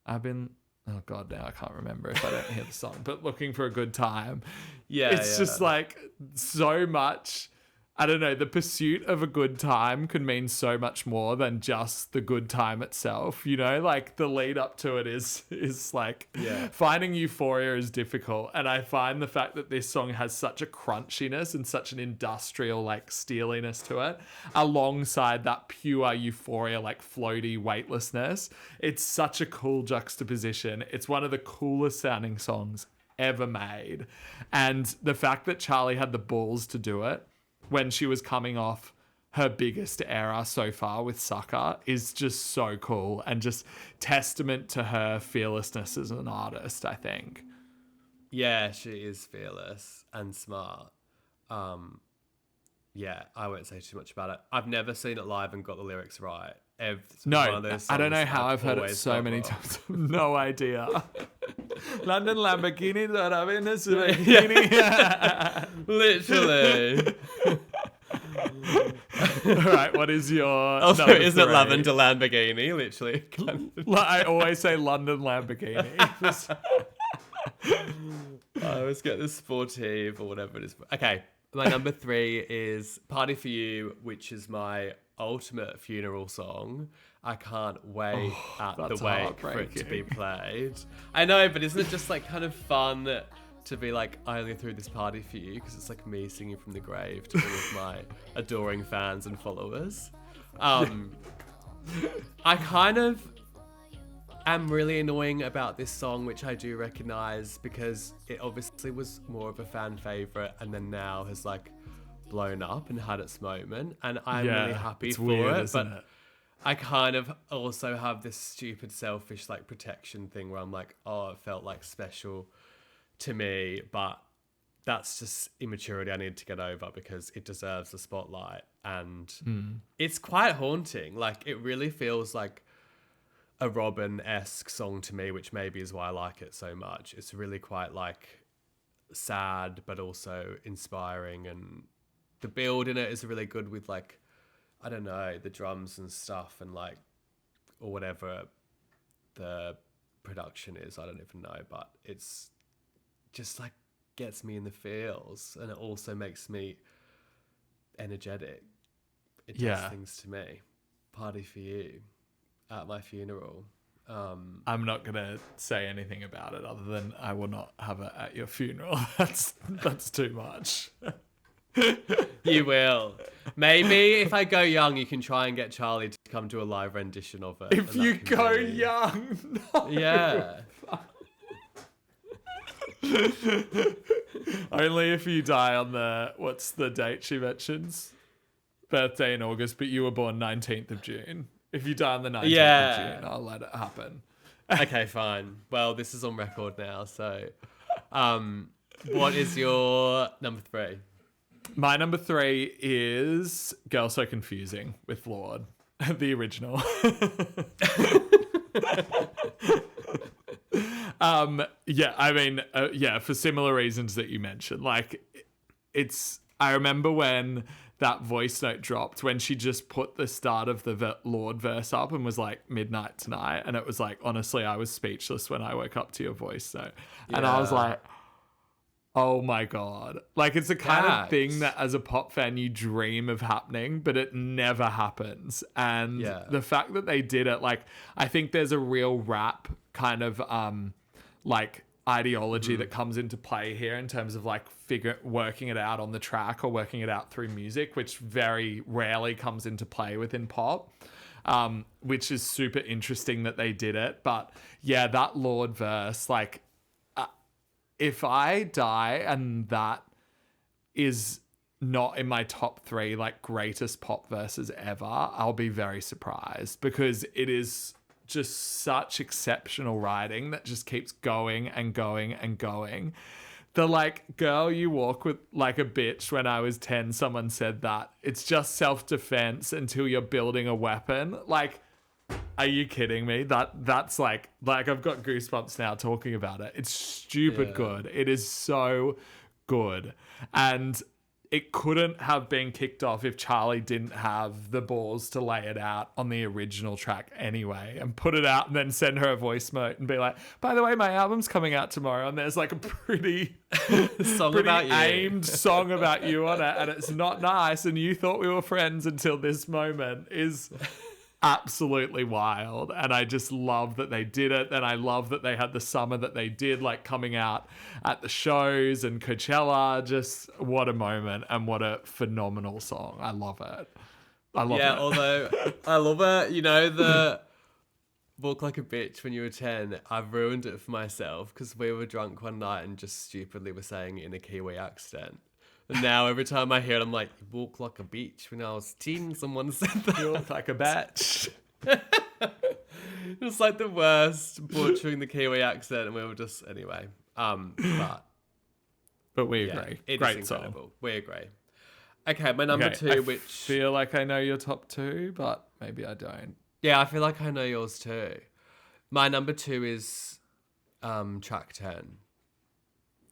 [SPEAKER 1] oh god, now I can't remember if I don't hear the song, but looking for a good time. It's just like so much I don't know, the pursuit of a good time could mean so much more than just the good time itself, you know? Like, the lead up to it is like, finding euphoria is difficult. And I find the fact that this song has such a crunchiness and such an industrial, like, steeliness to it, alongside that pure euphoria, like, floaty weightlessness. It's such a cool juxtaposition. It's one of the coolest sounding songs ever made. And the fact that Charli had the balls to do it when she was coming off her biggest era so far with Sucker is just so cool, and just testament to her fearlessness as an artist, I think.
[SPEAKER 2] Yeah, she is fearless and smart. Yeah, I won't say too much about it. I've never seen it live and got the lyrics right.
[SPEAKER 1] No, I don't know how I've heard it so many times. No idea. London Lamborghini that I'm in a Lamborghini.
[SPEAKER 2] Literally.
[SPEAKER 1] All right, what is your
[SPEAKER 2] also,
[SPEAKER 1] number
[SPEAKER 2] isn't it
[SPEAKER 1] 3?
[SPEAKER 2] Lavender Lamborghini? Literally.
[SPEAKER 1] I always say London Lamborghini.
[SPEAKER 2] I always get the sportive or whatever it is. Okay, my number 3 is Party For You, which is my ultimate funeral song. I can't wait at the wake for it to be played. I know, but isn't it just like kind of fun to be like, I only threw this party for you, because it's like me singing from the grave to all of my adoring fans and followers. I kind of am really annoying about this song, which I do recognize, because it obviously was more of a fan favorite and then now has like blown up and had its moment, and I'm really happy for it, but it? I kind of also have this stupid selfish like protection thing where I'm like, oh, it felt like special to me, but that's just immaturity I need to get over, because it deserves the spotlight, and it's quite haunting. Like, it really feels like a Robin-esque song to me, which maybe is why I like it so much. It's really quite like sad but also inspiring, and the build in it is really good with like, I don't know, the drums and stuff, and like, or whatever the production is, I don't even know, but it's just like gets me in the feels, and it also makes me energetic. It does things to me. Party For You at my funeral.
[SPEAKER 1] I'm not gonna say anything about it other than I will not have it at your funeral. That's too much.
[SPEAKER 2] You will. Maybe if I go young, you can try and get Charli to come to a live rendition of it.
[SPEAKER 1] If you go young, no.
[SPEAKER 2] Yeah.
[SPEAKER 1] Only if you die on what's the date she mentions? Birthday in August, but you were born 19th of June. If you die on the 19th of June, I'll let it happen.
[SPEAKER 2] Okay, fine. Well, this is on record now, so what is your number 3?
[SPEAKER 1] My number 3 is Girl So Confusing with Lorde, the original. For similar reasons that you mentioned. Like, I remember when that voice note dropped, when she just put the start of the Lorde verse up and was like, midnight tonight. And it was like, honestly, I was speechless when I woke up to your voice note. Yeah. And I was like, oh my God. Like, it's the kind of thing that as a pop fan, you dream of happening, but it never happens. And the fact that they did it, like, I think there's a real rap kind of, like, ideology that comes into play here in terms of like working it out on the track or working it out through music, which very rarely comes into play within pop, which is super interesting that they did it. But yeah, that Lorde verse, like, if I die and that is not in my top 3 like greatest pop verses ever, I'll be very surprised, because it is just such exceptional writing that just keeps going and going and going. The like, girl, you walk with like a bitch when I was 10, someone said that. It's just self-defense until you're building a weapon. Like, are you kidding me? That's like I've got goosebumps now talking about it. It's stupid good. It is so good. And it couldn't have been kicked off if Charli didn't have the balls to lay it out on the original track anyway and put it out and then send her a voice note and be like, by the way, my album's coming out tomorrow and there's like a pretty
[SPEAKER 2] about you.
[SPEAKER 1] aimed song about you on it and it's not nice and you thought we were friends until this moment is absolutely wild. And I just love that they did it. And I love that they had the summer that they did, like coming out at the shows and Coachella. Just what a moment and what a phenomenal song. I love it. I love it.
[SPEAKER 2] Although I love it. You know, the Walk Like a Bitch when you were 10, I've ruined it for myself because we were drunk one night and just stupidly were saying it in a Kiwi accent. And now every time I hear it, I'm like, you walk like a beach. When I was 10, someone said that.
[SPEAKER 1] You walk like a bitch.
[SPEAKER 2] It's like the worst, butchering the Kiwi accent. And we were just, anyway. But
[SPEAKER 1] we agree.
[SPEAKER 2] It
[SPEAKER 1] Great
[SPEAKER 2] is
[SPEAKER 1] song.
[SPEAKER 2] incredible. We agree. Okay, my number two,
[SPEAKER 1] I feel like I know your top two, but maybe I don't.
[SPEAKER 2] Yeah, I feel like I know yours too. My number two is track 10.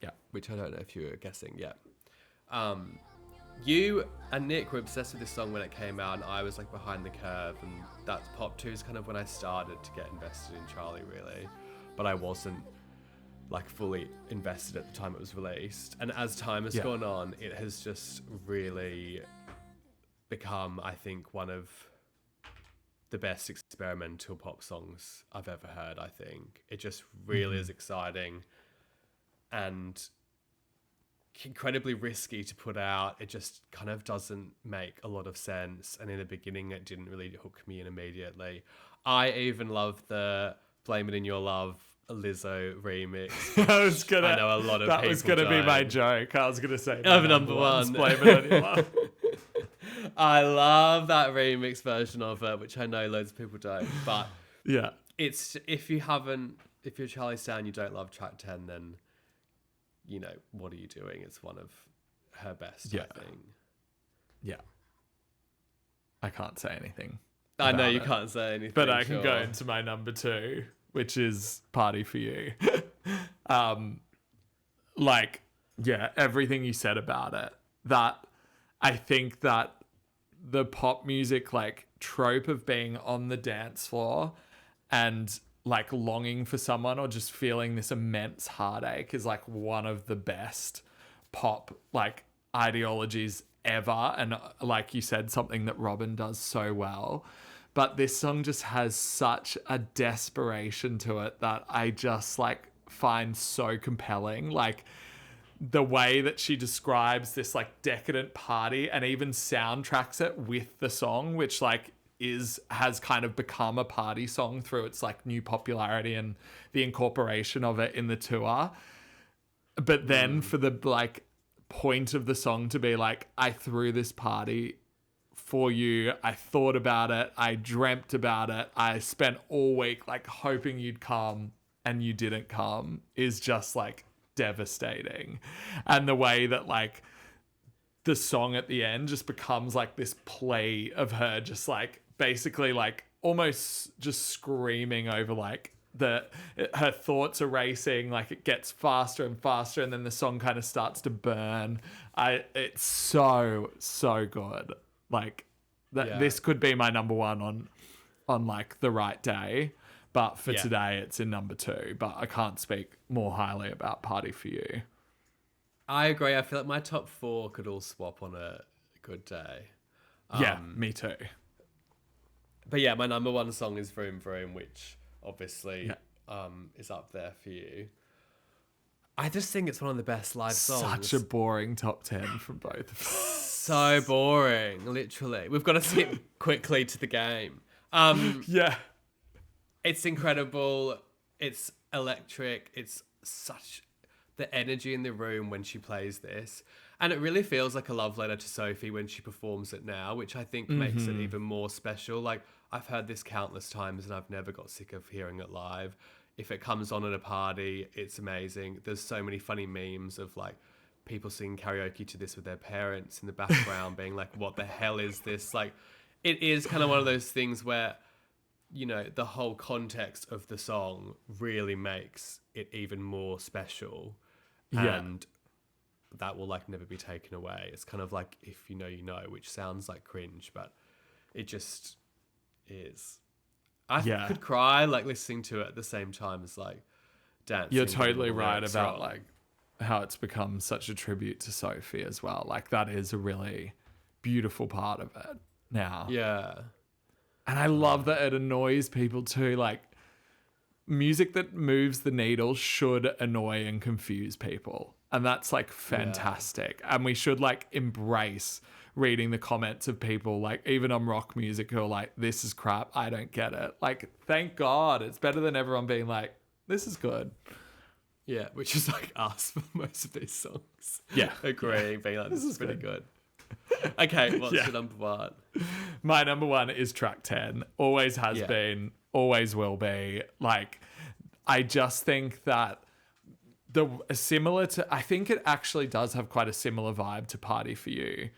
[SPEAKER 1] Yeah.
[SPEAKER 2] Which I don't know if you were guessing yet. You and Nick were obsessed with this song when it came out, and I was like behind the curve, and that's Pop 2 is kind of when I started to get invested in Charli, really. But I wasn't like fully invested at the time it was released. And as time has gone on, it has just really become, I think, one of the best experimental pop songs I've ever heard, I think. It just really is exciting and incredibly risky to put out. It just kind of doesn't make a lot of sense. And in the beginning, it didn't really hook me in immediately. I even love the Blame It In Your Love Lizzo remix. I know a lot of people
[SPEAKER 1] that was gonna be my joke. I was gonna say
[SPEAKER 2] number one.
[SPEAKER 1] Blame It On Your Love.
[SPEAKER 2] I love that remix version of it, which I know loads of people don't. But
[SPEAKER 1] yeah,
[SPEAKER 2] it's if you're Charli stan, you don't love track 10, then you know, what are you doing? It's one of her best, I think.
[SPEAKER 1] Yeah. I can't say anything.
[SPEAKER 2] I know you can't say anything.
[SPEAKER 1] But I can go into my number two, which is Party For You. Everything you said about it. That I think that the pop music like trope of being on the dance floor and like longing for someone or just feeling this immense heartache is like one of the best pop like ideologies ever. And like you said, something that Robin does so well. But this song just has such a desperation to it that I just like find so compelling. Like the way that she describes this like decadent party and even soundtracks it with the song, which like has kind of become a party song through its like new popularity and the incorporation of it in the tour. But then for the like point of the song to be like, I threw this party for you, I thought about it, I dreamt about it, I spent all week like hoping you'd come and you didn't come, is just like devastating. And the way that like the song at the end just becomes like this plea of her just like basically like almost just screaming over like her thoughts are racing, like it gets faster and faster, and then the song kind of starts to burn. It's so good. Like this could be my number one on like the right day, but for today it's in number two. But I can't speak more highly about Party For You.
[SPEAKER 2] I agree. I feel like my top four could all swap on a good day.
[SPEAKER 1] Me too.
[SPEAKER 2] But yeah, my number one song is Vroom Vroom, which obviously is up there for you. I just think it's one of the best live songs.
[SPEAKER 1] Such a boring top 10 from both of us.
[SPEAKER 2] So boring, literally. We've got to skip quickly to the game. It's incredible. It's electric. It's such the energy in the room when she plays this. And it really feels like a love letter to Sophie when she performs it now, which I think makes it even more special. Like, I've heard this countless times and I've never got sick of hearing it live. If it comes on at a party, it's amazing. There's so many funny memes of like people singing karaoke to this with their parents in the background being like, what the hell is this? Like, it is kind of one of those things where, you know, the whole context of the song really makes it even more special. And that will like never be taken away. It's kind of like If You Know You Know, which sounds like cringe, but it just is. I could cry like listening to it at the same time as like dancing.
[SPEAKER 1] You're totally right about like how it's become such a tribute to Sophie as well. Like that is a really beautiful part of it now.
[SPEAKER 2] Yeah.
[SPEAKER 1] And I love that it annoys people too. Like music that moves the needle should annoy and confuse people. And that's like fantastic. Yeah. And we should like embrace reading the comments of people like even on rock music who are like, this is crap, I don't get it. Like, thank God. It's better than everyone being like, this is good.
[SPEAKER 2] Yeah, which is like us for most of these songs.
[SPEAKER 1] Yeah.
[SPEAKER 2] Agreeing, being like, this is pretty good. Okay, what's your number one?
[SPEAKER 1] My number one is track 10. Always has been, always will be. Like, I just think that I think it actually does have quite a similar vibe to Party For You.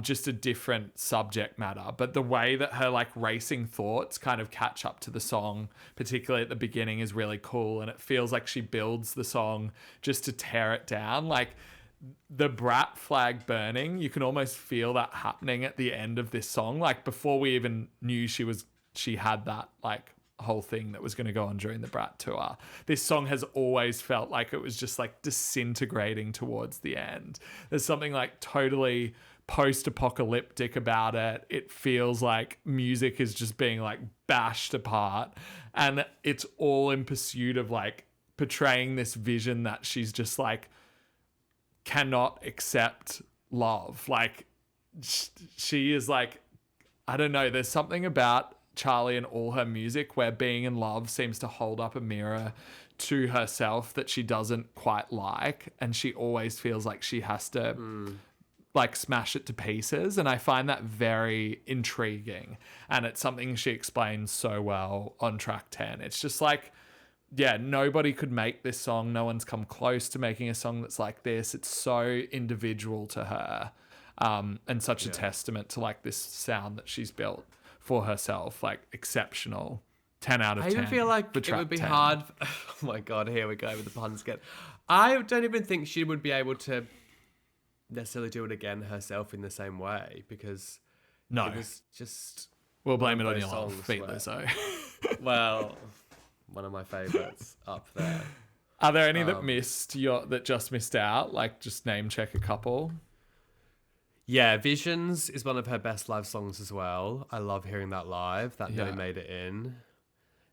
[SPEAKER 1] Just a different subject matter. But the way that her like racing thoughts kind of catch up to the song, particularly at the beginning, is really cool. And it feels like she builds the song just to tear it down. Like the Brat flag burning, you can almost feel that happening at the end of this song. Like before we even knew she had that like whole thing that was going to go on during the Brat tour. This song has always felt like it was just like disintegrating towards the end. There's something like totally post-apocalyptic about it. It feels like music is just being like bashed apart, and it's all in pursuit of like portraying this vision that she's just like cannot accept love. Like she is like, I don't know, there's something about Charli and all her music where being in love seems to hold up a mirror to herself that she doesn't quite like, and she always feels like she has to like smash it to pieces. And I find that very intriguing, and it's something she explains so well on track 10. It's just like, yeah, nobody could make this song. No one's come close to making a song that's like this. It's so individual to her, and such a testament to like this sound that she's built for herself. Like exceptional. 10 out of 10.
[SPEAKER 2] I even feel like it would be hard. Oh my God, here we go with the puns again. I don't even think she would be able to necessarily do it again herself in the same way, because it was just...
[SPEAKER 1] We'll blame it on your love, Feet Lizzo.
[SPEAKER 2] Well, one of my favourites up there.
[SPEAKER 1] Are there any that just missed out? Like just name check a couple.
[SPEAKER 2] Yeah, Visions is one of her best live songs as well. I love hearing that live. That nearly made it in.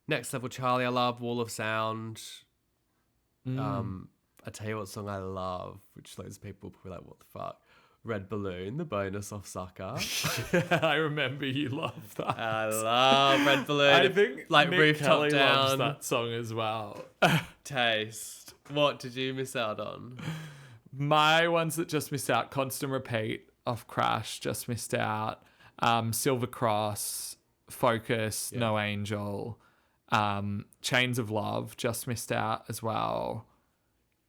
[SPEAKER 2] Next Level Charli, I love. Wall of Sound. I tell you what song I love, which loads of people will be like, what the fuck? Red Balloon, the bonus off Sucker.
[SPEAKER 1] I remember you love that.
[SPEAKER 2] I love Red Balloon.
[SPEAKER 1] I think like
[SPEAKER 2] Nick
[SPEAKER 1] Rooftop
[SPEAKER 2] Kelly
[SPEAKER 1] Down
[SPEAKER 2] loves
[SPEAKER 1] that song as well.
[SPEAKER 2] Taste. What did you miss out on?
[SPEAKER 1] My ones that just missed out, Constant Repeat off Crash, just missed out. Silver Cross, Focus, No Angel. Chains of Love, just missed out as well.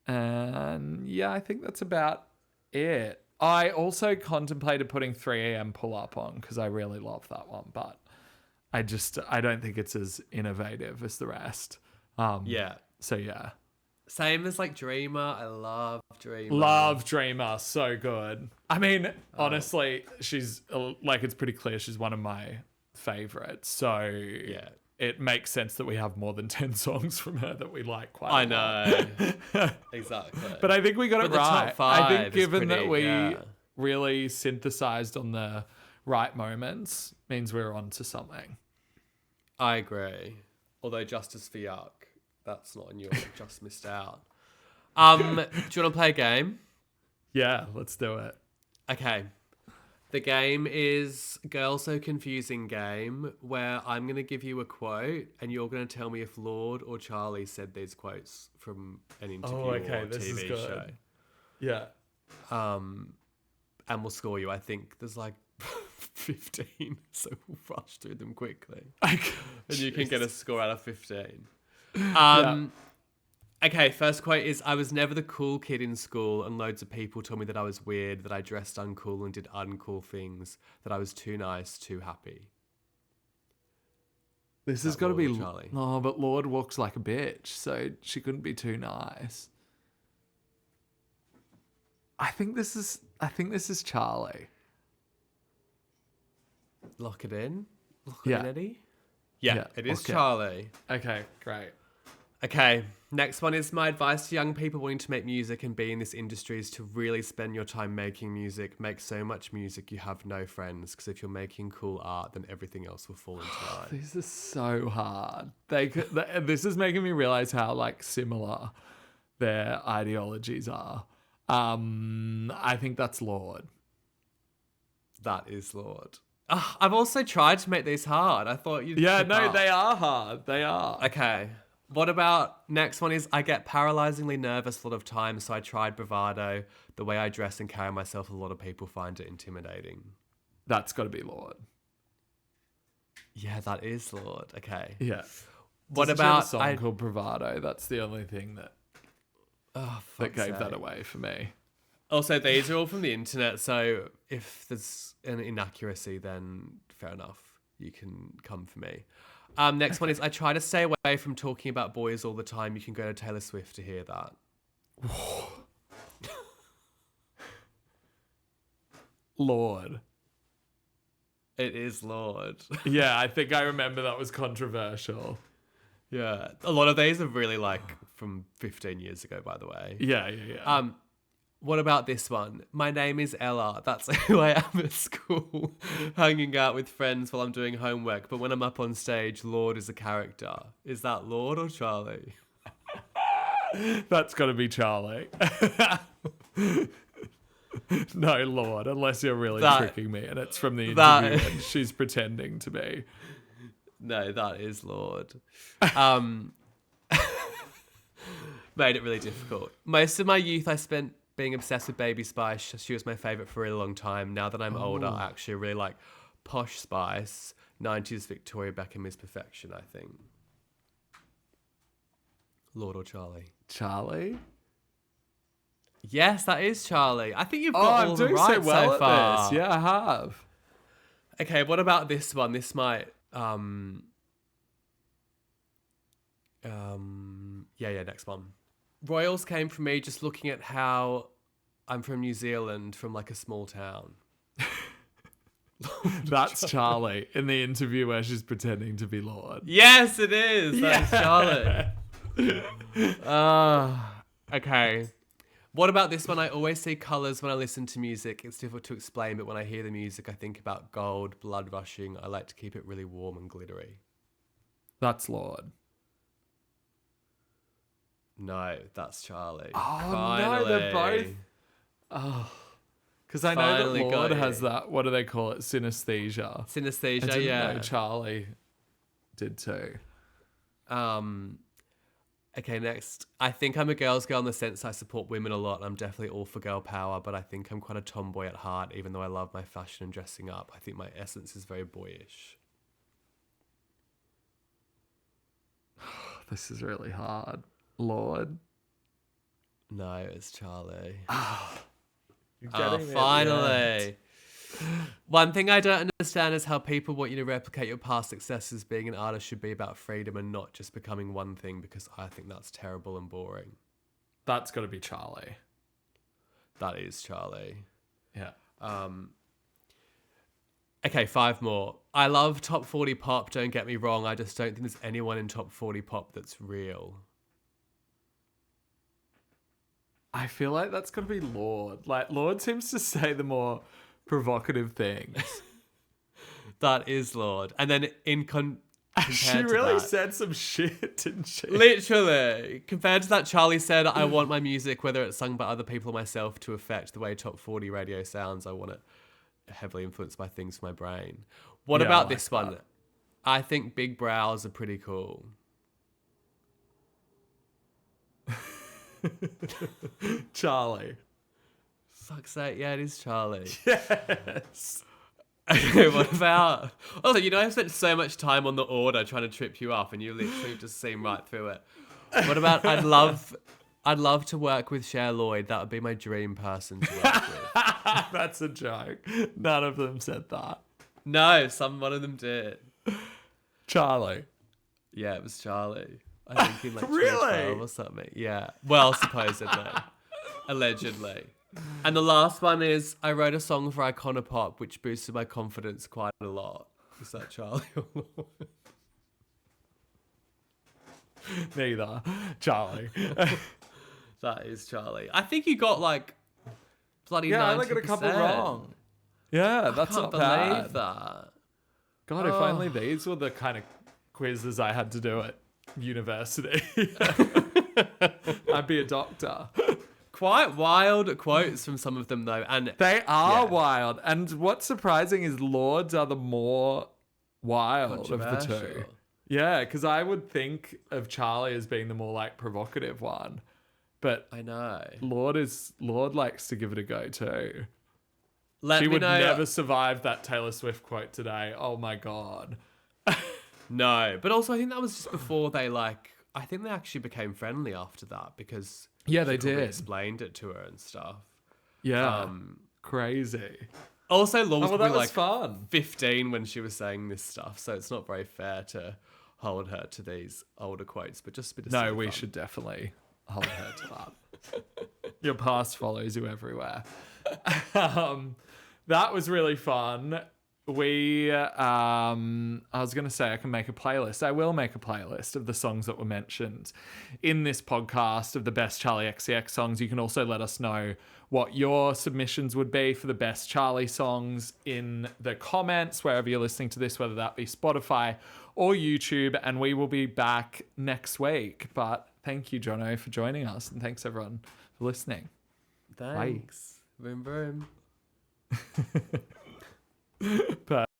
[SPEAKER 1] And yeah, I think that's about it. I also contemplated putting 3am Pull Up on because I really love that one, but I don't think it's as innovative as the rest. So yeah.
[SPEAKER 2] Same as like Dreamer. I love Dreamer.
[SPEAKER 1] Love Dreamer. So good. I mean, honestly, she's like, it's pretty clear she's one of my favorites. So yeah, it makes sense that we have more than 10 songs from her that we like quite a lot.
[SPEAKER 2] I know. Exactly.
[SPEAKER 1] But I think we got it
[SPEAKER 2] the
[SPEAKER 1] right.
[SPEAKER 2] top five
[SPEAKER 1] I think given that we
[SPEAKER 2] yeah.
[SPEAKER 1] really synthesized on the right moments means we're on to something.
[SPEAKER 2] I agree. Although Justice for Yuck, that's not in your just missed out. Do you want to play a game?
[SPEAKER 1] Yeah, let's do it.
[SPEAKER 2] Okay. The game is Girl So Confusing game, where I'm going to give you a quote and you're going to tell me if Lord or Charli said these quotes from an interview or TV show.
[SPEAKER 1] Yeah.
[SPEAKER 2] And we'll score you. I think there's like 15, so we'll rush through them quickly. And you can get a score out of 15. Okay, first quote is, I was never the cool kid in school and loads of people told me that I was weird, that I dressed uncool and did uncool things, that I was too nice, too happy.
[SPEAKER 1] This has got to be... Charli. No, but Lord walks like a bitch, so she couldn't be too nice. I think this is Charlie.
[SPEAKER 2] Lock it in. Lock it
[SPEAKER 1] Yeah.
[SPEAKER 2] in, Eddie. Yeah,
[SPEAKER 1] Yeah,
[SPEAKER 2] it is
[SPEAKER 1] okay.
[SPEAKER 2] Charlie.
[SPEAKER 1] Okay, great.
[SPEAKER 2] Okay, next one is my advice to young people wanting to make music and be in this industry is to really spend your time making music. Make so much music you have no friends, because if you're making cool art, then everything else will fall into line.
[SPEAKER 1] This is so hard. This is making me realize how like similar their ideologies are. I think that's Lord.
[SPEAKER 2] That is Lord. I've also tried to make these hard. I thought you'd
[SPEAKER 1] Yeah,
[SPEAKER 2] pick
[SPEAKER 1] no,
[SPEAKER 2] up.
[SPEAKER 1] they are hard. They are.
[SPEAKER 2] Okay. What about next one is I get paralyzingly nervous a lot of times, so I tried bravado. The way I dress and carry myself, a lot of people find it intimidating.
[SPEAKER 1] That's got to be Lord.
[SPEAKER 2] Yeah, that is Lord. Okay.
[SPEAKER 1] Yeah.
[SPEAKER 2] What
[SPEAKER 1] Doesn't she have
[SPEAKER 2] about
[SPEAKER 1] a song called Bravado? That's the only thing that
[SPEAKER 2] fuck's
[SPEAKER 1] gave that
[SPEAKER 2] sake.
[SPEAKER 1] away for me.
[SPEAKER 2] Also, these are all from the internet, so if there's an inaccuracy, then fair enough. You can come for me. Next one is I try to stay away from talking about boys all the time. You can go to Taylor Swift to hear that.
[SPEAKER 1] Lord.
[SPEAKER 2] It is Lord.
[SPEAKER 1] Yeah, I think I remember that was controversial.
[SPEAKER 2] Yeah. A lot of these are really like from 15 years ago, by the way.
[SPEAKER 1] Yeah.
[SPEAKER 2] What about this one? My name is Ella. That's who I am at school, hanging out with friends while I'm doing homework. But when I'm up on stage, Lord is a character. Is that Lord or Charlie?
[SPEAKER 1] That's got to be Charlie. No, Lord, unless you're really tricking me and it's from the interview and she's pretending to be.
[SPEAKER 2] No, that is Lord. Made it really difficult. Most of my youth I spent being obsessed with Baby Spice. She was my favourite for a really long time. Now that I'm older, I actually really like Posh Spice. 90s Victoria Beckham is perfection, I think. Lord or Charlie?
[SPEAKER 1] Charlie?
[SPEAKER 2] Yes, that is Charlie. I think you've got all the right
[SPEAKER 1] I'm doing so well
[SPEAKER 2] so far.
[SPEAKER 1] at this. Yeah, I have.
[SPEAKER 2] Okay, what about this one? This might... next one. Royals came from me just looking at how I'm from New Zealand, from like a small town.
[SPEAKER 1] That's Charlie in the interview where she's pretending to be Lord.
[SPEAKER 2] Yes, it is. That's Charlotte. Okay. What about this one? I always see colours when I listen to music. It's difficult to explain, but when I hear the music, I think about gold, blood rushing. I like to keep it really warm and glittery.
[SPEAKER 1] That's Lord.
[SPEAKER 2] No, that's Charlie.
[SPEAKER 1] Oh,
[SPEAKER 2] Finally.
[SPEAKER 1] no, they're both... Oh. Because I know
[SPEAKER 2] Finally
[SPEAKER 1] that Lord
[SPEAKER 2] got
[SPEAKER 1] has
[SPEAKER 2] you.
[SPEAKER 1] that, what do they call it? Synesthesia. I
[SPEAKER 2] Synesthesia,
[SPEAKER 1] didn't
[SPEAKER 2] yeah.
[SPEAKER 1] know Charlie did too.
[SPEAKER 2] Okay, next. I think I'm a girl's girl in the sense I support women a lot. And I'm definitely all for girl power, but I think I'm quite a tomboy at heart, even though I love my fashion and dressing up. I think my essence is very boyish.
[SPEAKER 1] This is really hard. Lord.
[SPEAKER 2] No, it's Charlie.
[SPEAKER 1] Getting
[SPEAKER 2] Finally. One thing I don't understand is how people want you to replicate your past successes. Being an artist should be about freedom and not just becoming one thing, because I think that's terrible and boring.
[SPEAKER 1] That's got to be Charlie.
[SPEAKER 2] That is Charlie.
[SPEAKER 1] Yeah.
[SPEAKER 2] Okay, 5 more. I love top 40 pop, don't get me wrong. I just don't think there's anyone in top 40 pop that's real.
[SPEAKER 1] I feel like that's got to be Lord. Like, Lord seems to say the more provocative things.
[SPEAKER 2] That is Lord. And then
[SPEAKER 1] She really said some shit, didn't she?
[SPEAKER 2] Literally. Compared to that, Charlie said, I want my music, whether it's sung by other people or myself, to affect the way top 40 radio sounds. I want it heavily influenced by things from my brain. What
[SPEAKER 1] Yeah, I
[SPEAKER 2] about
[SPEAKER 1] like
[SPEAKER 2] this one?
[SPEAKER 1] that.
[SPEAKER 2] I think big brows are pretty cool.
[SPEAKER 1] Charlie.
[SPEAKER 2] Fuck's sake, yeah, it is Charlie.
[SPEAKER 1] Yes.
[SPEAKER 2] Okay, what about... Also, you know, I've spent so much time on the order trying to trip you up, and you literally just seem right through it. What about... I'd love to work with Cher Lloyd. That would be my dream person to work with.
[SPEAKER 1] That's a joke. None of them said that.
[SPEAKER 2] No, one of them did.
[SPEAKER 1] Charlie.
[SPEAKER 2] Yeah, it was Charlie. I think in like
[SPEAKER 1] Really?
[SPEAKER 2] 2012 or something. Yeah. Well, supposedly. Allegedly. And the last one is, I wrote a song for Iconopop, which boosted my confidence quite a lot. Is that Charlie or Lord?
[SPEAKER 1] Neither. Charlie.
[SPEAKER 2] That is Charlie. I think you got like bloody 90%.
[SPEAKER 1] Yeah, I only got a couple wrong. Yeah, that's not bad.
[SPEAKER 2] I can't believe that.
[SPEAKER 1] God, if only these were the kind of quizzes I had to do at university. I'd be a doctor.
[SPEAKER 2] Quite wild quotes from some of them though, and
[SPEAKER 1] they are wild. And what's surprising is Lords are the more wild of the two. Yeah, because I would think of Charlie as being the more like provocative one, but
[SPEAKER 2] I know
[SPEAKER 1] Lord likes to give it a go too.
[SPEAKER 2] She
[SPEAKER 1] would never survive that Taylor Swift quote today. Oh my God.
[SPEAKER 2] No, but also I think that was just before they I think they actually became friendly after that because
[SPEAKER 1] they did.
[SPEAKER 2] Explained it to her and stuff.
[SPEAKER 1] Yeah, crazy.
[SPEAKER 2] Also, Law was probably
[SPEAKER 1] fun.
[SPEAKER 2] 15 when she was saying this stuff, so it's not very fair to hold her to these older quotes. But just a bit of
[SPEAKER 1] no, we should definitely hold her to that. Your past follows you everywhere. That was really fun. I was going to say I can make a playlist. I will make a playlist of the songs that were mentioned in this podcast of the best Charli XCX songs. You can also let us know what your submissions would be for the best Charli songs in the comments, wherever you're listening to this, whether that be Spotify or YouTube. And we will be back next week. But thank you, Jono, for joining us. And thanks, everyone, for listening.
[SPEAKER 2] Thanks. Bye. Boom, boom.
[SPEAKER 1] But